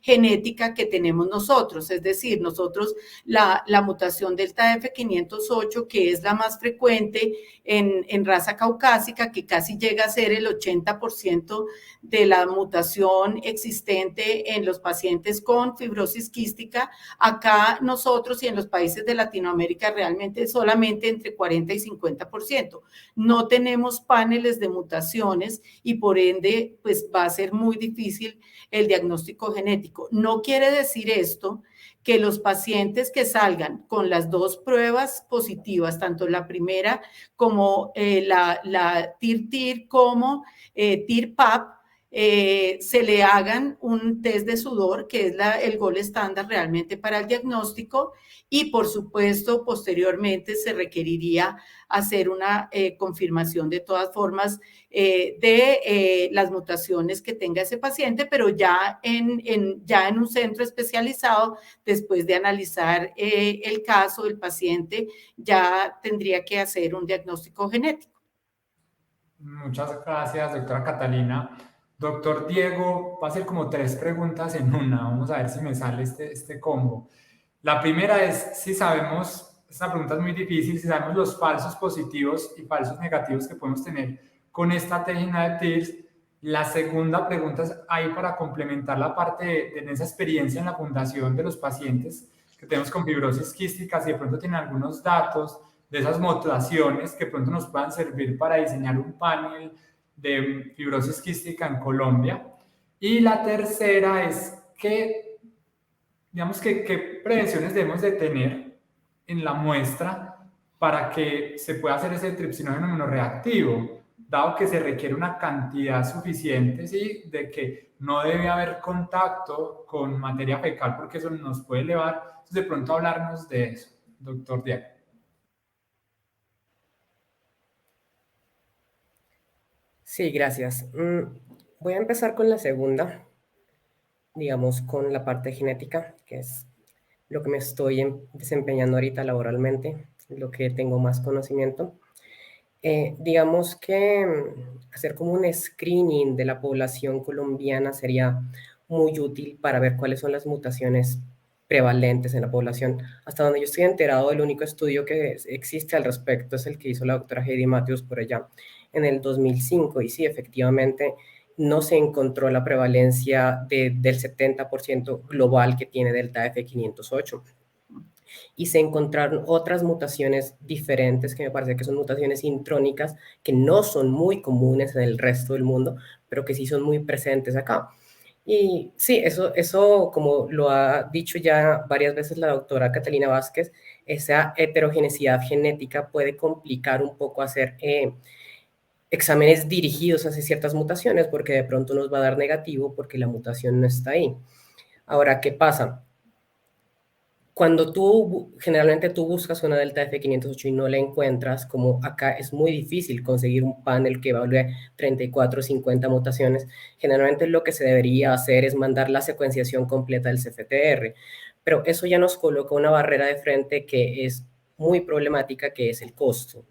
genética que tenemos nosotros. Es decir, nosotros la mutación delta F508, que es la más frecuente en raza caucásica, que casi llega a ser el 80% de la mutación existente en los pacientes con fibrosis quística, acá nosotros y en los países de Latinoamérica realmente solamente entre 40 y 50%. No tenemos paneles de mutaciones y por ende pues va a ser muy difícil el diagnóstico genético. No quiere decir esto que los pacientes que salgan con las dos pruebas positivas, tanto la primera como la TIR-TIR como TIR-PAP, se le hagan un test de sudor, que es el gold estándar realmente para el diagnóstico, y por supuesto posteriormente se requeriría hacer una confirmación de todas formas de las mutaciones que tenga ese paciente, pero ya en un centro especializado, después de analizar el caso del paciente, ya tendría que hacer un diagnóstico genético. Muchas gracias, doctora Catalina. Doctor Diego, va a ser como 3 preguntas en una. Vamos a ver si me sale este combo. La primera es si sabemos, esta pregunta es muy difícil, si sabemos los falsos positivos y falsos negativos que podemos tener con esta técnica de TIRS. La segunda pregunta es ahí para complementar la parte de esa experiencia en la fundación de los pacientes que tenemos con fibrosis quística, si de pronto tienen algunos datos de esas mutaciones que pronto nos puedan servir para diseñar un panel de fibrosis quística en Colombia. Y la tercera es qué prevenciones debemos de tener en la muestra para que se pueda hacer ese tripsinógeno inmunoreactivo, dado que se requiere una cantidad suficiente, ¿sí?, de que no debe haber contacto con materia fecal porque eso nos puede elevar. Entonces, de pronto hablarnos de eso, doctor Diego. Sí, gracias. Voy a empezar con la segunda, digamos, con la parte genética, que es lo que me estoy desempeñando ahorita laboralmente, lo que tengo más conocimiento. Digamos que hacer como un screening de la población colombiana sería muy útil para ver cuáles son las mutaciones prevalentes en la población. Hasta donde yo estoy enterado, el único estudio que existe al respecto es el que hizo la doctora Heidi Matthews por allá en el 2005, y sí, efectivamente, no se encontró la prevalencia del 70% global que tiene delta F508. Y se encontraron otras mutaciones diferentes que me parece que son mutaciones intrónicas que no son muy comunes en el resto del mundo, pero que sí son muy presentes acá. Y sí, eso como lo ha dicho ya varias veces la doctora Catalina Vázquez, esa heterogeneidad genética puede complicar un poco hacer exámenes dirigidos hacia ciertas mutaciones, porque de pronto nos va a dar negativo porque la mutación no está ahí. Ahora, ¿qué pasa? Cuando generalmente tú buscas una delta F508 y no la encuentras, como acá es muy difícil conseguir un panel que evalúe 34 o 50 mutaciones, generalmente lo que se debería hacer es mandar la secuenciación completa del CFTR, pero eso ya nos coloca una barrera de frente que es muy problemática, que es el costo.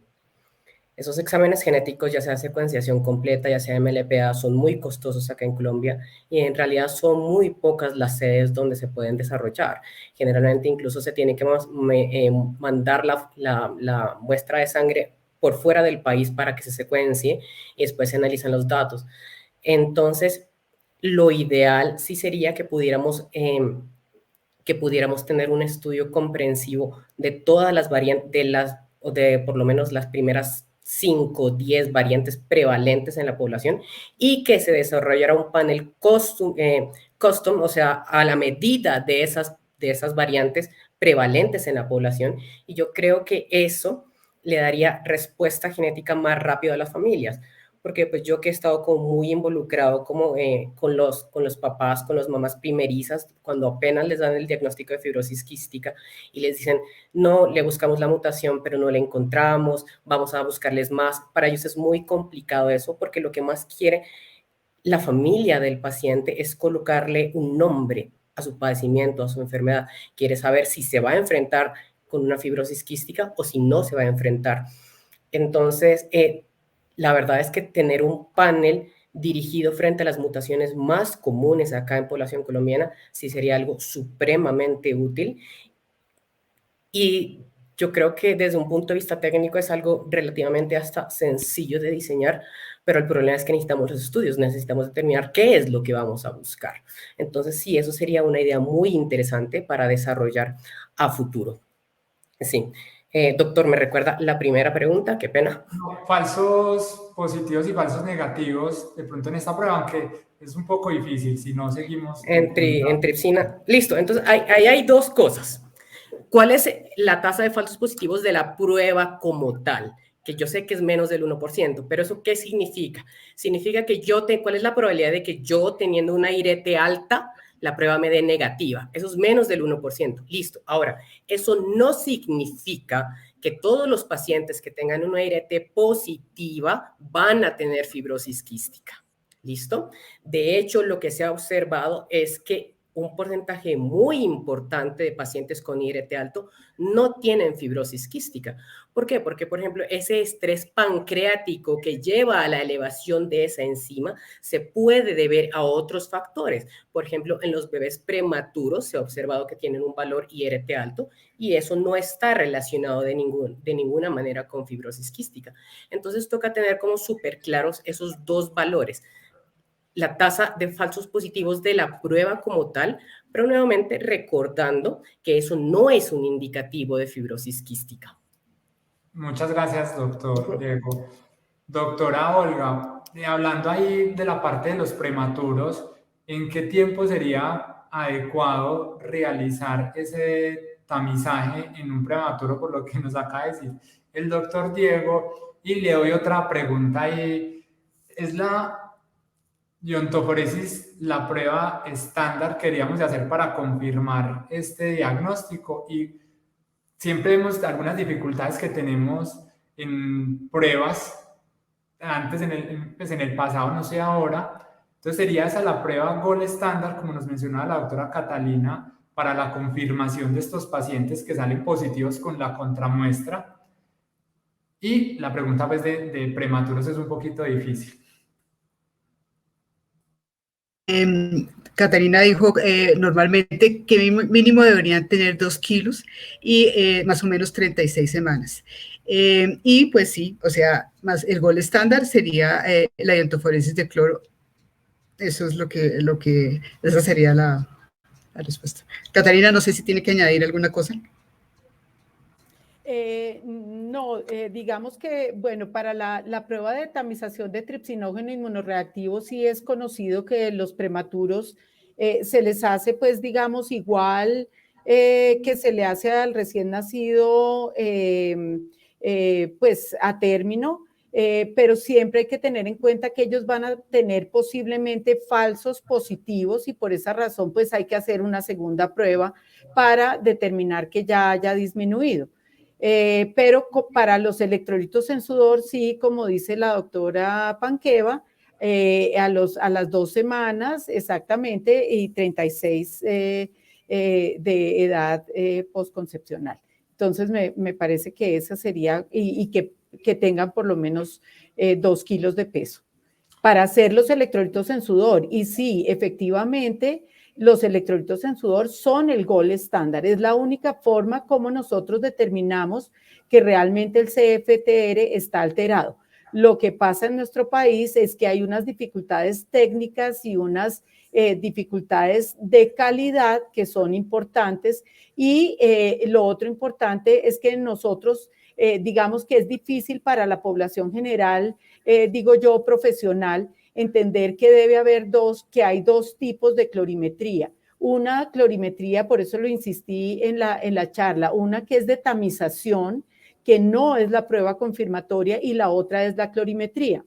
Esos exámenes genéticos, ya sea secuenciación completa, ya sea MLPA, son muy costosos acá en Colombia y en realidad son muy pocas las sedes donde se pueden desarrollar. Generalmente incluso se tiene que mandar la muestra de sangre por fuera del país para que se secuencie y después se analizan los datos. Entonces, lo ideal sí sería que pudiéramos tener un estudio comprensivo de todas las variantes, de por lo menos las primeras 5 o 10 variantes prevalentes en la población y que se desarrollara un panel custom, o sea, a la medida de esas variantes prevalentes en la población. Y yo creo que eso le daría respuesta genética más rápido a las familias, porque pues yo que he estado como muy involucrado como con los papás, con las mamás primerizas, cuando apenas les dan el diagnóstico de fibrosis quística y les dicen, no, le buscamos la mutación, pero no la encontramos, vamos a buscarles más. Para ellos es muy complicado eso, porque lo que más quiere la familia del paciente es colocarle un nombre a su padecimiento, a su enfermedad. Quiere saber si se va a enfrentar con una fibrosis quística o si no se va a enfrentar. Entonces, la verdad es que tener un panel dirigido frente a las mutaciones más comunes acá en población colombiana sí sería algo supremamente útil. Y yo creo que desde un punto de vista técnico es algo relativamente hasta sencillo de diseñar, pero el problema es que necesitamos los estudios, necesitamos determinar qué es lo que vamos a buscar. Entonces, sí, eso sería una idea muy interesante para desarrollar a futuro. Sí. Doctor, ¿me recuerda la primera pregunta? Qué pena. No, falsos positivos y falsos negativos, de pronto en esta prueba, aunque es un poco difícil si no seguimos. En tripsina. Listo, entonces ahí hay dos cosas. ¿Cuál es la tasa de falsos positivos de la prueba como tal? Que yo sé que es menos del 1%, pero ¿eso qué significa? Significa que ¿cuál es la probabilidad de que yo teniendo una IRT alta, la prueba me dé negativa? Eso es menos del 1%. Listo. Ahora, eso no significa que todos los pacientes que tengan una IRT positiva van a tener fibrosis quística. ¿Listo? De hecho, lo que se ha observado es que un porcentaje muy importante de pacientes con IRT alto no tienen fibrosis quística. ¿Por qué? Porque, por ejemplo, ese estrés pancreático que lleva a la elevación de esa enzima se puede deber a otros factores. Por ejemplo, en los bebés prematuros se ha observado que tienen un valor IRT alto y eso no está relacionado de ninguna manera con fibrosis quística. Entonces, toca tener como súper claros esos dos valores. La tasa de falsos positivos de la prueba como tal, pero nuevamente recordando que eso no es un indicativo de fibrosis quística. Muchas gracias, doctor Diego. Doctora Olga, hablando ahí de la parte de los prematuros, ¿en qué tiempo sería adecuado realizar ese tamizaje en un prematuro, por lo que nos acaba de decir el doctor Diego? Y le doy otra pregunta ahí. ¿Es la iontoforesis la prueba estándar que queríamos hacer para confirmar este diagnóstico? Y siempre vemos algunas dificultades que tenemos en pruebas, antes en el pasado, no sé ahora. Entonces sería esa la prueba gold estándar, como nos mencionaba la doctora Catalina, para la confirmación de estos pacientes que salen positivos con la contramuestra. Y la pregunta pues de prematuros es un poquito difícil. Catarina dijo normalmente que mínimo deberían tener 2 kilos y más o menos 36 semanas. Y pues sí, o sea, más el gol estándar sería la iontoforesis de cloro. Eso es esa sería la respuesta. Catarina, no sé si tiene que añadir alguna cosa. No, digamos que, bueno, para la prueba de tamización de tripsinógeno inmunorreactivo sí es conocido que los prematuros se les hace, pues, digamos, igual que se le hace al recién nacido, pues, a término, pero siempre hay que tener en cuenta que ellos van a tener posiblemente falsos positivos y por esa razón, pues, hay que hacer una segunda prueba para determinar que ya haya disminuido. Pero para los electrolitos en sudor, sí, como dice la doctora Panqueva, a las 2 semanas exactamente y 36 de edad postconcepcional. Entonces, me parece que esa sería, y que tengan por lo menos 2 kilos de peso para hacer los electrolitos en sudor. Y sí, efectivamente, los electrolitos en sudor son el gold estándar. Es la única forma como nosotros determinamos que realmente el CFTR está alterado. Lo que pasa en nuestro país es que hay unas dificultades técnicas y unas dificultades de calidad que son importantes, y lo otro importante es que nosotros digamos que es difícil para la población general, digo yo, profesional, entender que debe haber que hay dos tipos de clorimetría. Una clorimetría, por eso lo insistí en la charla, una que es de tamización, que no es la prueba confirmatoria, y la otra es la clorimetría.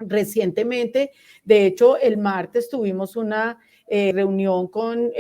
Recientemente, de hecho, el martes tuvimos una reunión con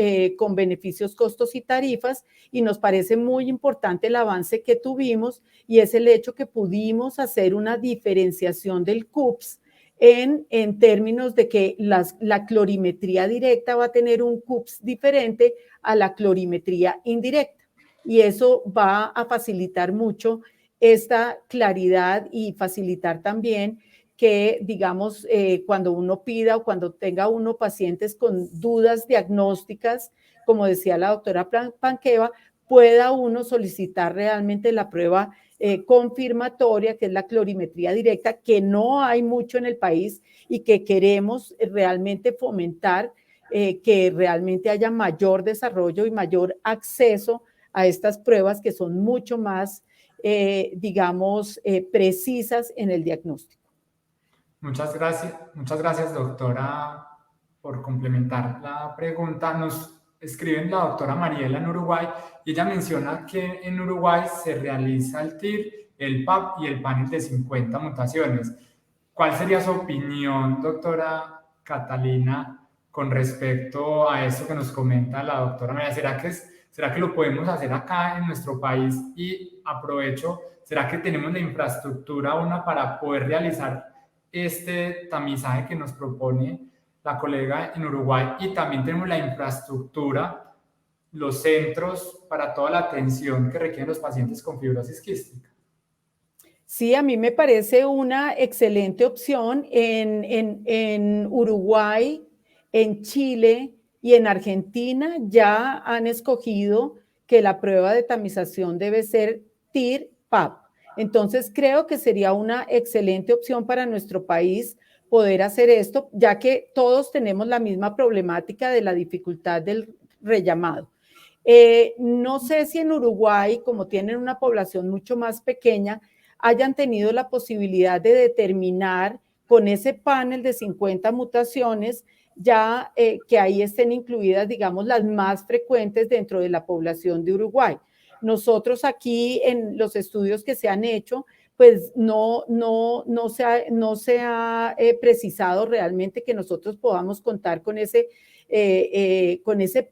beneficios, costos y tarifas, y nos parece muy importante el avance que tuvimos, y es el hecho que pudimos hacer una diferenciación del CUPS en términos de que la clorimetría directa va a tener un CUPS diferente a la clorimetría indirecta, y eso va a facilitar mucho esta claridad y facilitar también que, digamos, cuando uno pida o cuando tenga uno pacientes con dudas diagnósticas, como decía la doctora Panqueva, pueda uno solicitar realmente la prueba confirmatoria, que es la clorimetría directa, que no hay mucho en el país y que queremos realmente fomentar, que realmente haya mayor desarrollo y mayor acceso a estas pruebas que son mucho más, digamos, precisas en el diagnóstico. Muchas gracias, doctora, por complementar la pregunta. Nos escribe la doctora Mariela en Uruguay, y ella menciona que en Uruguay se realiza el TIR, el PAP y el panel de 50 mutaciones. ¿Cuál sería su opinión, doctora Catalina, con respecto a esto que nos comenta la doctora María? ¿Será que lo podemos hacer acá en nuestro país? Y aprovecho, ¿será que tenemos la infraestructura para poder realizar este tamizaje que nos propone la colega en Uruguay? Y también tenemos la infraestructura, los centros para toda la atención que requieren los pacientes con fibrosis quística. Sí, a mí me parece una excelente opción. En Uruguay, en Chile y en Argentina ya han escogido que la prueba de tamización debe ser TIR-PAP. Entonces, creo que sería una excelente opción para nuestro país poder hacer esto, ya que todos tenemos la misma problemática de la dificultad del rellamado. No sé si en Uruguay, como tienen una población mucho más pequeña, hayan tenido la posibilidad de determinar con ese panel de 50 mutaciones ya que ahí estén incluidas, digamos, las más frecuentes dentro de la población de Uruguay. Nosotros aquí en los estudios que se han hecho, pues no se ha precisado realmente que nosotros podamos contar con ese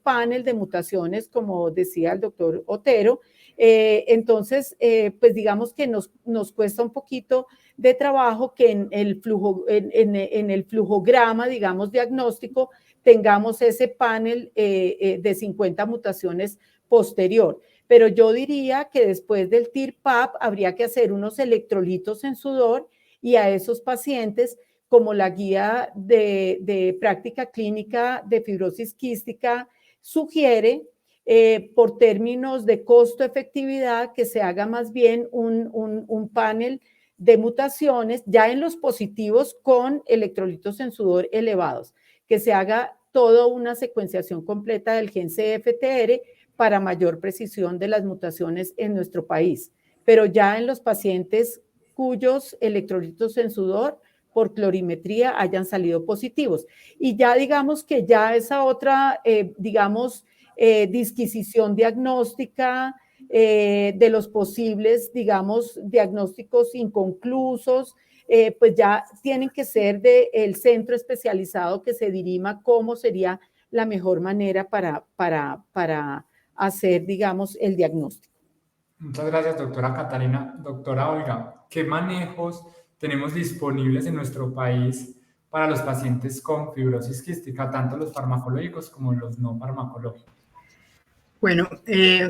panel de mutaciones, como decía el doctor Otero. Entonces, pues digamos que nos cuesta un poquito de trabajo que en el flujograma, digamos, diagnóstico, tengamos ese panel de 50 mutaciones posterior. Pero yo diría que después del TIR-PAP habría que hacer unos electrolitos en sudor, y a esos pacientes, como la guía de práctica clínica de fibrosis quística sugiere, por términos de costo-efectividad, que se haga más bien un panel de mutaciones ya en los positivos con electrolitos en sudor elevados, que se haga toda una secuenciación completa del gen CFTR para mayor precisión de las mutaciones en nuestro país. Pero ya en los pacientes cuyos electrolitos en sudor por clorimetría hayan salido positivos. Y ya digamos que ya esa otra, disquisición diagnóstica de los posibles, digamos, diagnósticos inconclusos, pues ya tienen que ser del centro especializado que se dirima cómo sería la mejor manera para hacer, digamos, el diagnóstico. Muchas gracias, doctora Catalina. Doctora Olga, ¿qué manejos tenemos disponibles en nuestro país para los pacientes con fibrosis quística, tanto los farmacológicos como los no farmacológicos? Bueno,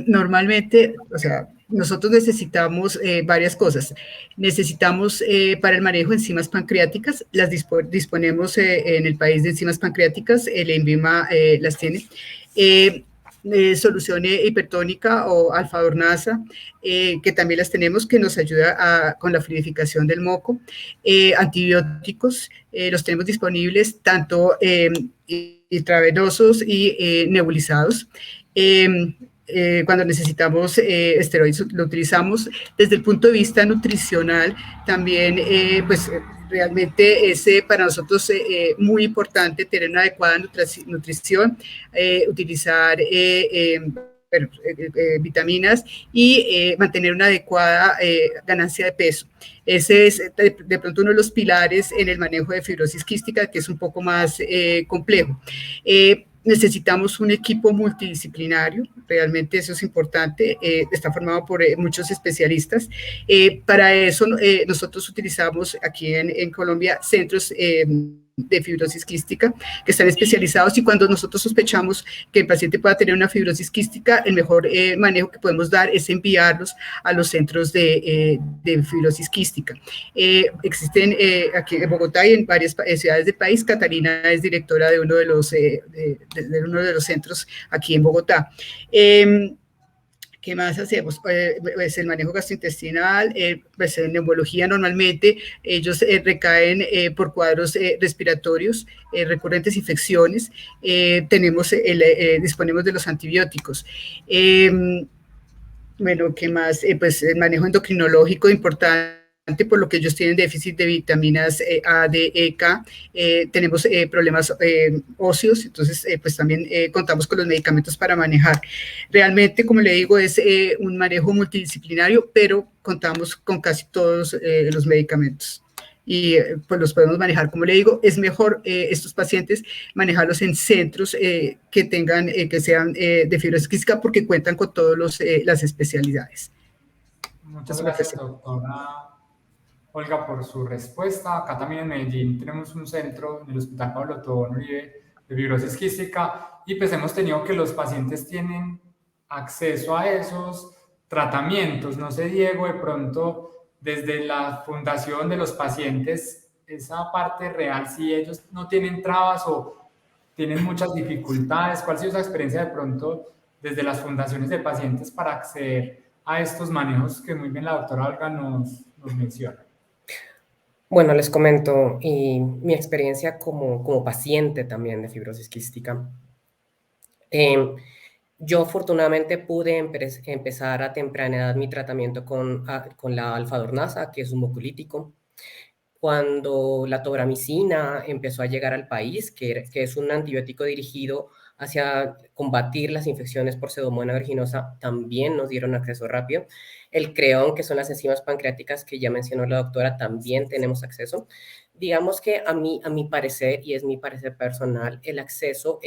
normalmente, o sea, nosotros necesitamos varias cosas. Necesitamos para el manejo de enzimas pancreáticas, disponemos en el país de enzimas pancreáticas, el ENVIMA las tiene. Solución hipertónica o alfa-dornasa, que también las tenemos, que nos ayuda con la fluidificación del moco. Antibióticos, los tenemos disponibles tanto intravenosos y nebulizados. Cuando necesitamos esteroides lo utilizamos. Desde el punto de vista nutricional también pues realmente es para nosotros muy importante tener una adecuada nutrición, utilizar vitaminas y mantener una adecuada ganancia de peso. Ese es de pronto uno de los pilares en el manejo de fibrosis quística, que es un poco más complejo. Necesitamos un equipo multidisciplinario, realmente eso es importante, está formado por muchos especialistas. Para eso nosotros utilizamos aquí en Colombia centros de fibrosis quística que están especializados, y cuando nosotros sospechamos que el paciente pueda tener una fibrosis quística, el mejor manejo que podemos dar es enviarlos a los centros de fibrosis quística. Existen aquí en Bogotá y en varias ciudades del país. Catalina es directora de uno de los centros aquí en Bogotá. ¿Qué más hacemos? Pues el manejo gastrointestinal, pues en neumología normalmente ellos recaen por cuadros respiratorios, recurrentes infecciones, disponemos de los antibióticos. Bueno, ¿qué más? Pues el manejo endocrinológico importante, por lo que ellos tienen déficit de vitaminas A, D, E, K. Tenemos problemas óseos, entonces pues también contamos con los medicamentos para manejar. Realmente, como le digo, es un manejo multidisciplinario, pero contamos con casi todos los medicamentos. Y pues los podemos manejar. Como le digo, es mejor estos pacientes manejarlos en centros que sean de fibrosis quística, porque cuentan con todas las especialidades. Muchas gracias, doctora Olga, por su respuesta. Acá también en Medellín tenemos un centro en el Hospital Pablo Tobón Uribe de fibrosis quística, y pues hemos tenido que los pacientes tienen acceso a esos tratamientos. No sé, Diego, de pronto desde la fundación de los pacientes, esa parte real, si ellos no tienen trabas o tienen muchas dificultades, ¿cuál ha sido esa experiencia de pronto desde las fundaciones de pacientes para acceder a estos manejos que muy bien la doctora Olga nos menciona? Bueno, les comento, y mi experiencia como paciente también de fibrosis quística. Yo afortunadamente pude empezar a temprana edad mi tratamiento con la alfa-dornasa, que es un mucolítico. Cuando la tobramicina empezó a llegar al país, que es un antibiótico dirigido hacia combatir las infecciones por Pseudomonas aeruginosa, también nos dieron acceso rápido. El creón, que son las enzimas pancreáticas que ya mencionó la doctora, también tenemos acceso. Digamos que a mi parecer, y es mi parecer personal, el acceso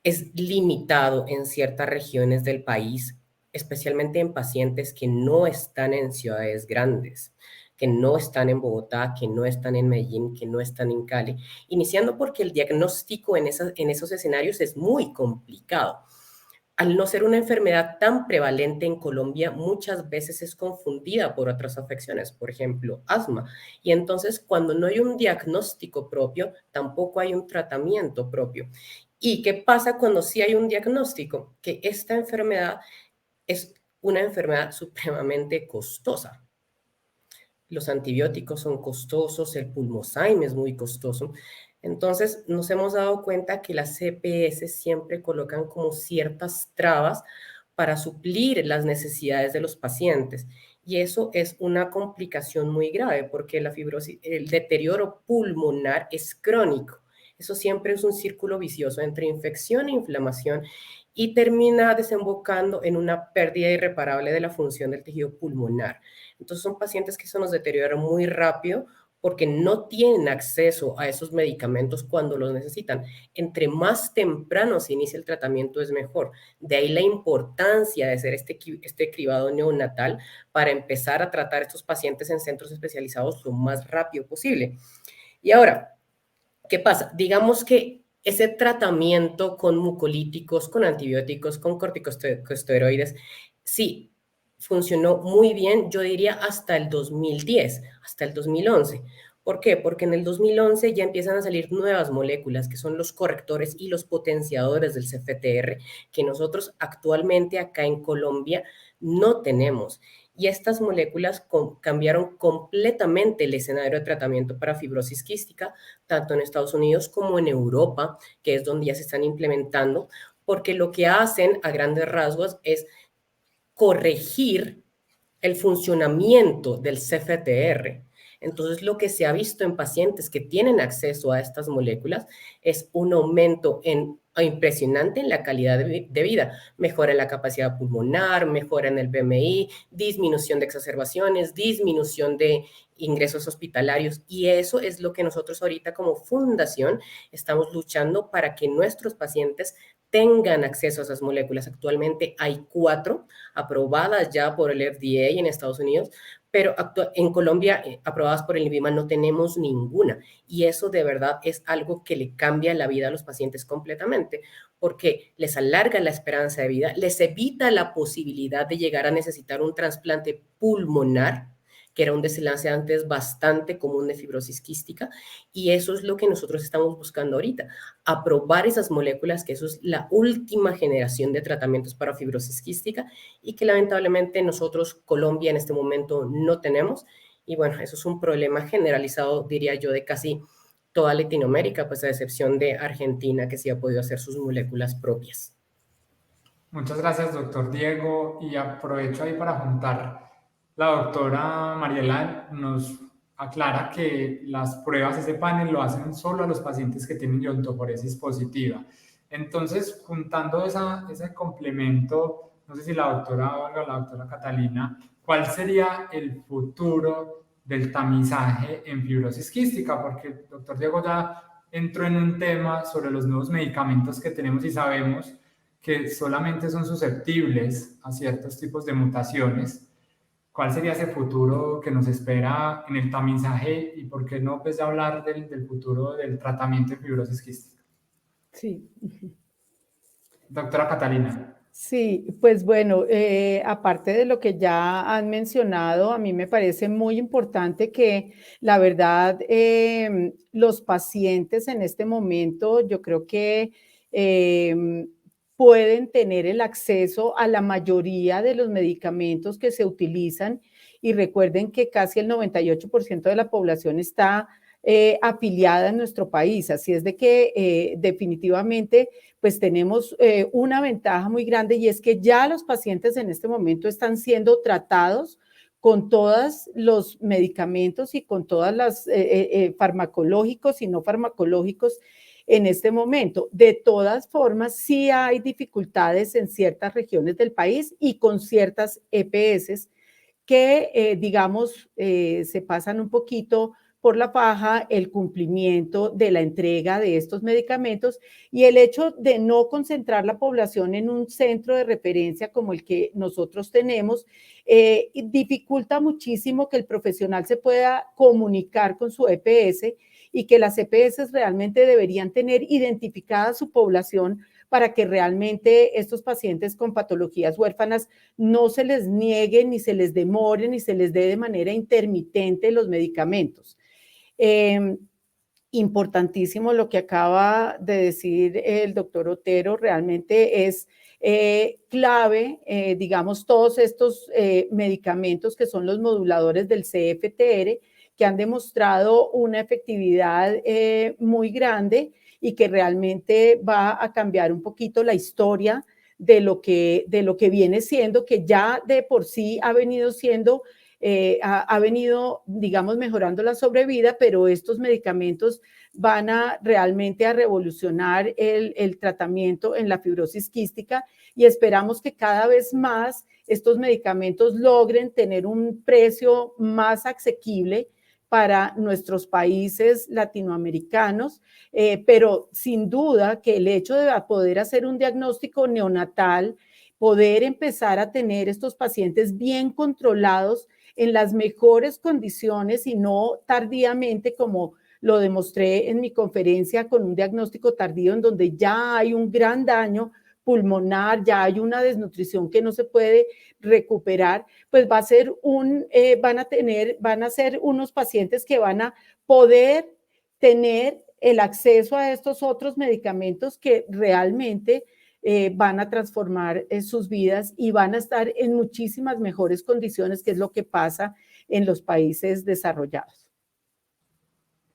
es limitado en ciertas regiones del país, especialmente en pacientes que no están en ciudades grandes, que no están en Bogotá, que no están en Medellín, que no están en Cali, iniciando porque el diagnóstico en esos escenarios es muy complicado. Al no ser una enfermedad tan prevalente en Colombia, muchas veces es confundida por otras afecciones, por ejemplo, asma. Y entonces, cuando no hay un diagnóstico propio, tampoco hay un tratamiento propio. ¿Y qué pasa cuando sí hay un diagnóstico? Que esta enfermedad es una enfermedad supremamente costosa. Los antibióticos son costosos, el Pulmozyme es muy costoso. Entonces, nos hemos dado cuenta que las CPS siempre colocan como ciertas trabas para suplir las necesidades de los pacientes. Y eso es una complicación muy grave, porque la fibrosis, el deterioro pulmonar es crónico. Eso siempre es un círculo vicioso entre infección e inflamación, y termina desembocando en una pérdida irreparable de la función del tejido pulmonar. Entonces son pacientes que se nos deterioran muy rápido porque no tienen acceso a esos medicamentos cuando los necesitan. Entre más temprano se inicia el tratamiento es mejor. De ahí la importancia de hacer este cribado neonatal para empezar a tratar a estos pacientes en centros especializados lo más rápido posible. Y ahora, ¿qué pasa? Digamos que ese tratamiento con mucolíticos, con antibióticos, con corticosteroides, sí, funcionó muy bien, yo diría hasta el 2010, hasta el 2011. ¿Por qué? Porque en el 2011 ya empiezan a salir nuevas moléculas que son los correctores y los potenciadores del CFTR que nosotros actualmente acá en Colombia no tenemos. Y estas moléculas cambiaron completamente el escenario de tratamiento para fibrosis quística, tanto en Estados Unidos como en Europa, que es donde ya se están implementando, porque lo que hacen a grandes rasgos es corregir el funcionamiento del CFTR. Entonces, lo que se ha visto en pacientes que tienen acceso a estas moléculas es un aumento impresionante en la calidad de vida. Mejora en la capacidad pulmonar, mejora en el BMI, disminución de exacerbaciones, disminución de ingresos hospitalarios. Y eso es lo que nosotros ahorita como fundación estamos luchando para que nuestros pacientes tengan acceso a esas moléculas. Actualmente hay 4 aprobadas ya por el FDA en Estados Unidos, pero en Colombia, aprobadas por el INVIMA, no tenemos ninguna. Y eso de verdad es algo que le cambia la vida a los pacientes completamente, porque les alarga la esperanza de vida, les evita la posibilidad de llegar a necesitar un trasplante pulmonar, que era un desenlace antes bastante común de fibrosis quística, y eso es lo que nosotros estamos buscando ahorita, aprobar esas moléculas, que eso es la última generación de tratamientos para fibrosis quística y que lamentablemente nosotros, Colombia, en este momento no tenemos. Y bueno, eso es un problema generalizado, diría yo, de casi toda Latinoamérica, pues a excepción de Argentina, que sí ha podido hacer sus moléculas propias. Muchas gracias, doctor Diego. Y aprovecho ahí para juntar. La doctora Mariela nos aclara que las pruebas, ese panel, lo hacen solo a los pacientes que tienen iontoforesis positiva. Entonces, juntando ese complemento, no sé si la doctora Olga o la doctora Catalina, ¿cuál sería el futuro del tamizaje en fibrosis quística? Porque el doctor Diego ya entró en un tema sobre los nuevos medicamentos que tenemos y sabemos que solamente son susceptibles a ciertos tipos de mutaciones. ¿Cuál sería ese futuro que nos espera en el tamizaje y por qué no pues, hablar del futuro del tratamiento de fibrosis quística? Sí. Doctora Catalina. Sí, pues bueno, aparte de lo que ya han mencionado, a mí me parece muy importante que la verdad los pacientes en este momento yo creo que pueden tener el acceso a la mayoría de los medicamentos que se utilizan y recuerden que casi el 98% de la población está afiliada en nuestro país, así es de que definitivamente pues tenemos una ventaja muy grande y es que ya los pacientes en este momento están siendo tratados con todos los medicamentos y con todas las farmacológicos y no farmacológicos en este momento. De todas formas, sí hay dificultades en ciertas regiones del país y con ciertas EPS que, digamos, se pasan un poquito por la faja el cumplimiento de la entrega de estos medicamentos y el hecho de no concentrar la población en un centro de referencia como el que nosotros tenemos, dificulta muchísimo que el profesional se pueda comunicar con su EPS y que las EPS realmente deberían tener identificada su población para que realmente estos pacientes con patologías huérfanas no se les niegue, ni se les demore, ni se les dé de manera intermitente los medicamentos. Importantísimo lo que acaba de decir el doctor Otero, realmente es clave, digamos, todos estos medicamentos que son los moduladores del CFTR, que han demostrado una efectividad muy grande y que realmente va a cambiar un poquito la historia de lo que viene siendo, que ya de por sí ha venido siendo ha venido, digamos, mejorando la sobrevida, pero estos medicamentos van a realmente a revolucionar el tratamiento en la fibrosis quística y esperamos que cada vez más estos medicamentos logren tener un precio más asequible para nuestros países latinoamericanos, pero sin duda que el hecho de poder hacer un diagnóstico neonatal, poder empezar a tener estos pacientes bien controlados en las mejores condiciones y no tardíamente como lo demostré en mi conferencia con un diagnóstico tardío en donde ya hay un gran daño pulmonar, ya hay una desnutrición que no se puede recuperar, pues va a ser van a ser unos pacientes que van a poder tener el acceso a estos otros medicamentos que realmente van a transformar sus vidas y van a estar en muchísimas mejores condiciones, que es lo que pasa en los países desarrollados.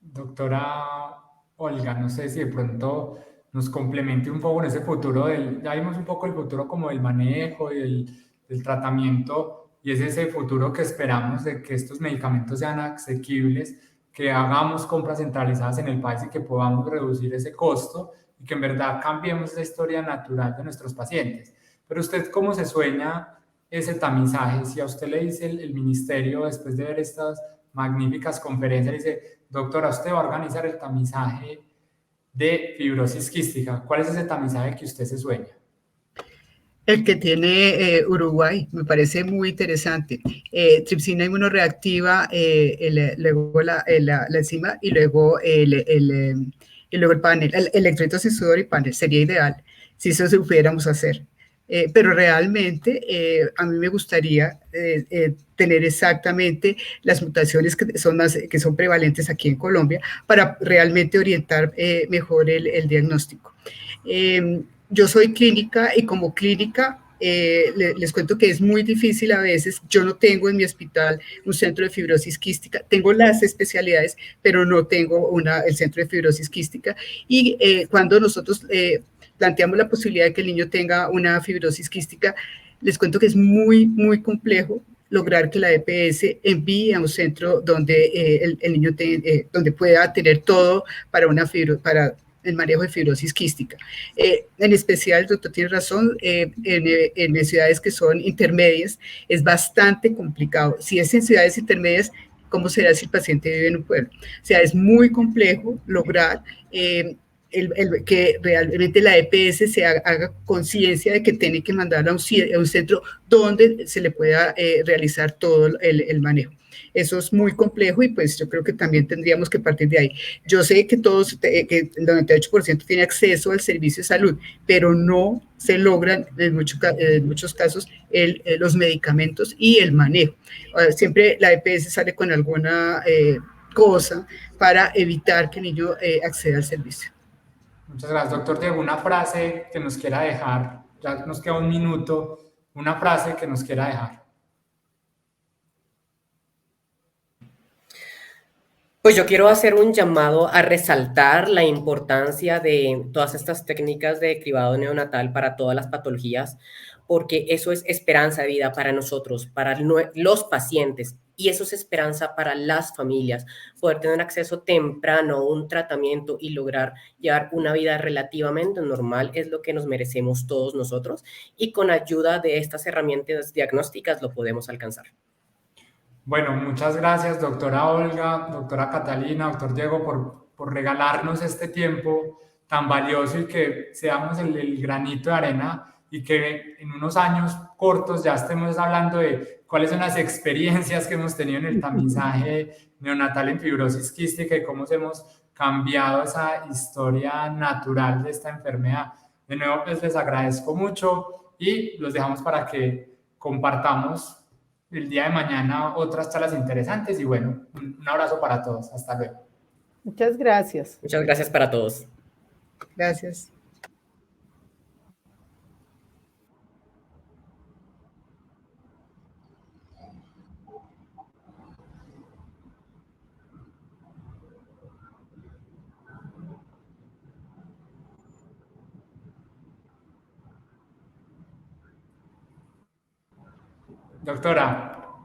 Doctora Olga, no sé si de pronto nos complemente un poco en ese futuro ya vimos un poco el futuro como del manejo y del tratamiento, y es ese futuro que esperamos de que estos medicamentos sean asequibles, que hagamos compras centralizadas en el país y que podamos reducir ese costo y que en verdad cambiemos la historia natural de nuestros pacientes. Pero usted, ¿cómo se sueña ese tamizaje? Si a usted le dice el ministerio, después de ver estas magníficas conferencias, dice: doctora, usted va a organizar el tamizaje de fibrosis quística, ¿cuál es ese tamizaje que usted se sueña? El que tiene Uruguay, me parece muy interesante. Tripsina inmunoreactiva, luego la enzima y luego el panel, electrolitos en sudor y panel. Sería ideal si eso se pudiéramos hacer. Pero realmente a mí me gustaría tener exactamente las mutaciones que son prevalentes aquí en Colombia para realmente orientar mejor el diagnóstico. Yo soy clínica y como clínica les cuento que es muy difícil a veces. Yo no tengo en mi hospital un centro de fibrosis quística, tengo las especialidades, pero no tengo el centro de fibrosis quística. Y cuando nosotros planteamos la posibilidad de que el niño tenga una fibrosis quística, les cuento que es muy, muy complejo lograr que la EPS envíe a un centro donde el niño donde pueda tener todo para el manejo de fibrosis quística. En especial, el doctor tiene razón, en ciudades que son intermedias es bastante complicado. Si es en ciudades intermedias, ¿cómo será si el paciente vive en un pueblo? O sea, es muy complejo lograr que realmente la EPS se haga conciencia de que tiene que mandarlo a un centro donde se le pueda realizar todo el manejo. Eso es muy complejo y pues yo creo que también tendríamos que partir de ahí. Yo sé que que el 98% tiene acceso al servicio de salud, pero no se logran en muchos casos los medicamentos y el manejo. Siempre la EPS sale con alguna cosa para evitar que el niño acceda al servicio. Muchas gracias, doctor Diego. Una frase que nos quiera dejar, ya nos queda un minuto, una frase que nos quiera dejar. Pues yo quiero hacer un llamado a resaltar la importancia de todas estas técnicas de cribado neonatal para todas las patologías, porque eso es esperanza de vida para nosotros, para los pacientes, y eso es esperanza para las familias. Poder tener acceso temprano a un tratamiento y lograr llevar una vida relativamente normal es lo que nos merecemos todos nosotros, y con ayuda de estas herramientas diagnósticas lo podemos alcanzar. Bueno, muchas gracias, doctora Olga, doctora Catalina, doctor Diego, por regalarnos este tiempo tan valioso y que seamos el granito de arena y que en unos años cortos ya estemos hablando de cuáles son las experiencias que hemos tenido en el tamizaje neonatal en fibrosis quística y cómo hemos cambiado esa historia natural de esta enfermedad. De nuevo, pues les agradezco mucho y los dejamos para que compartamos el día de mañana otras charlas interesantes y bueno, un abrazo para todos. Hasta luego. Muchas gracias. Muchas gracias para todos. Gracias. Doctora,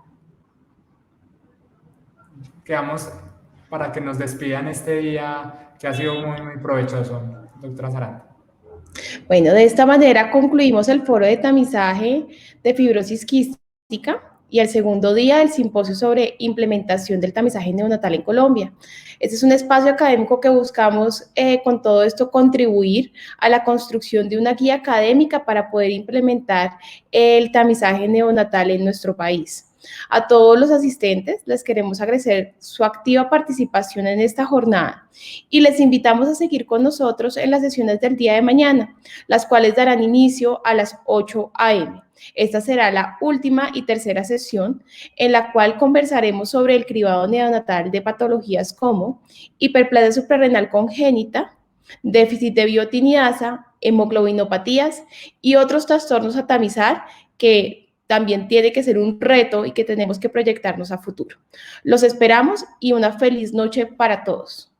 quedamos para que nos despidan este día que ha sido muy, muy provechoso, doctora Saranta. Bueno, de esta manera concluimos el foro de tamizaje de fibrosis quística y el segundo día del simposio sobre implementación del tamizaje neonatal en Colombia. Este es un espacio académico que buscamos con todo esto contribuir a la construcción de una guía académica para poder implementar el tamizaje neonatal en nuestro país. A todos los asistentes les queremos agradecer su activa participación en esta jornada y les invitamos a seguir con nosotros en las sesiones del día de mañana, las cuales darán inicio a las 8 a.m. Esta será la última y tercera sesión en la cual conversaremos sobre el cribado neonatal de patologías como hiperplasia suprarrenal congénita, déficit de biotinidasa, hemoglobinopatías y otros trastornos a tamizar que también tiene que ser un reto y que tenemos que proyectarnos a futuro. Los esperamos y una feliz noche para todos.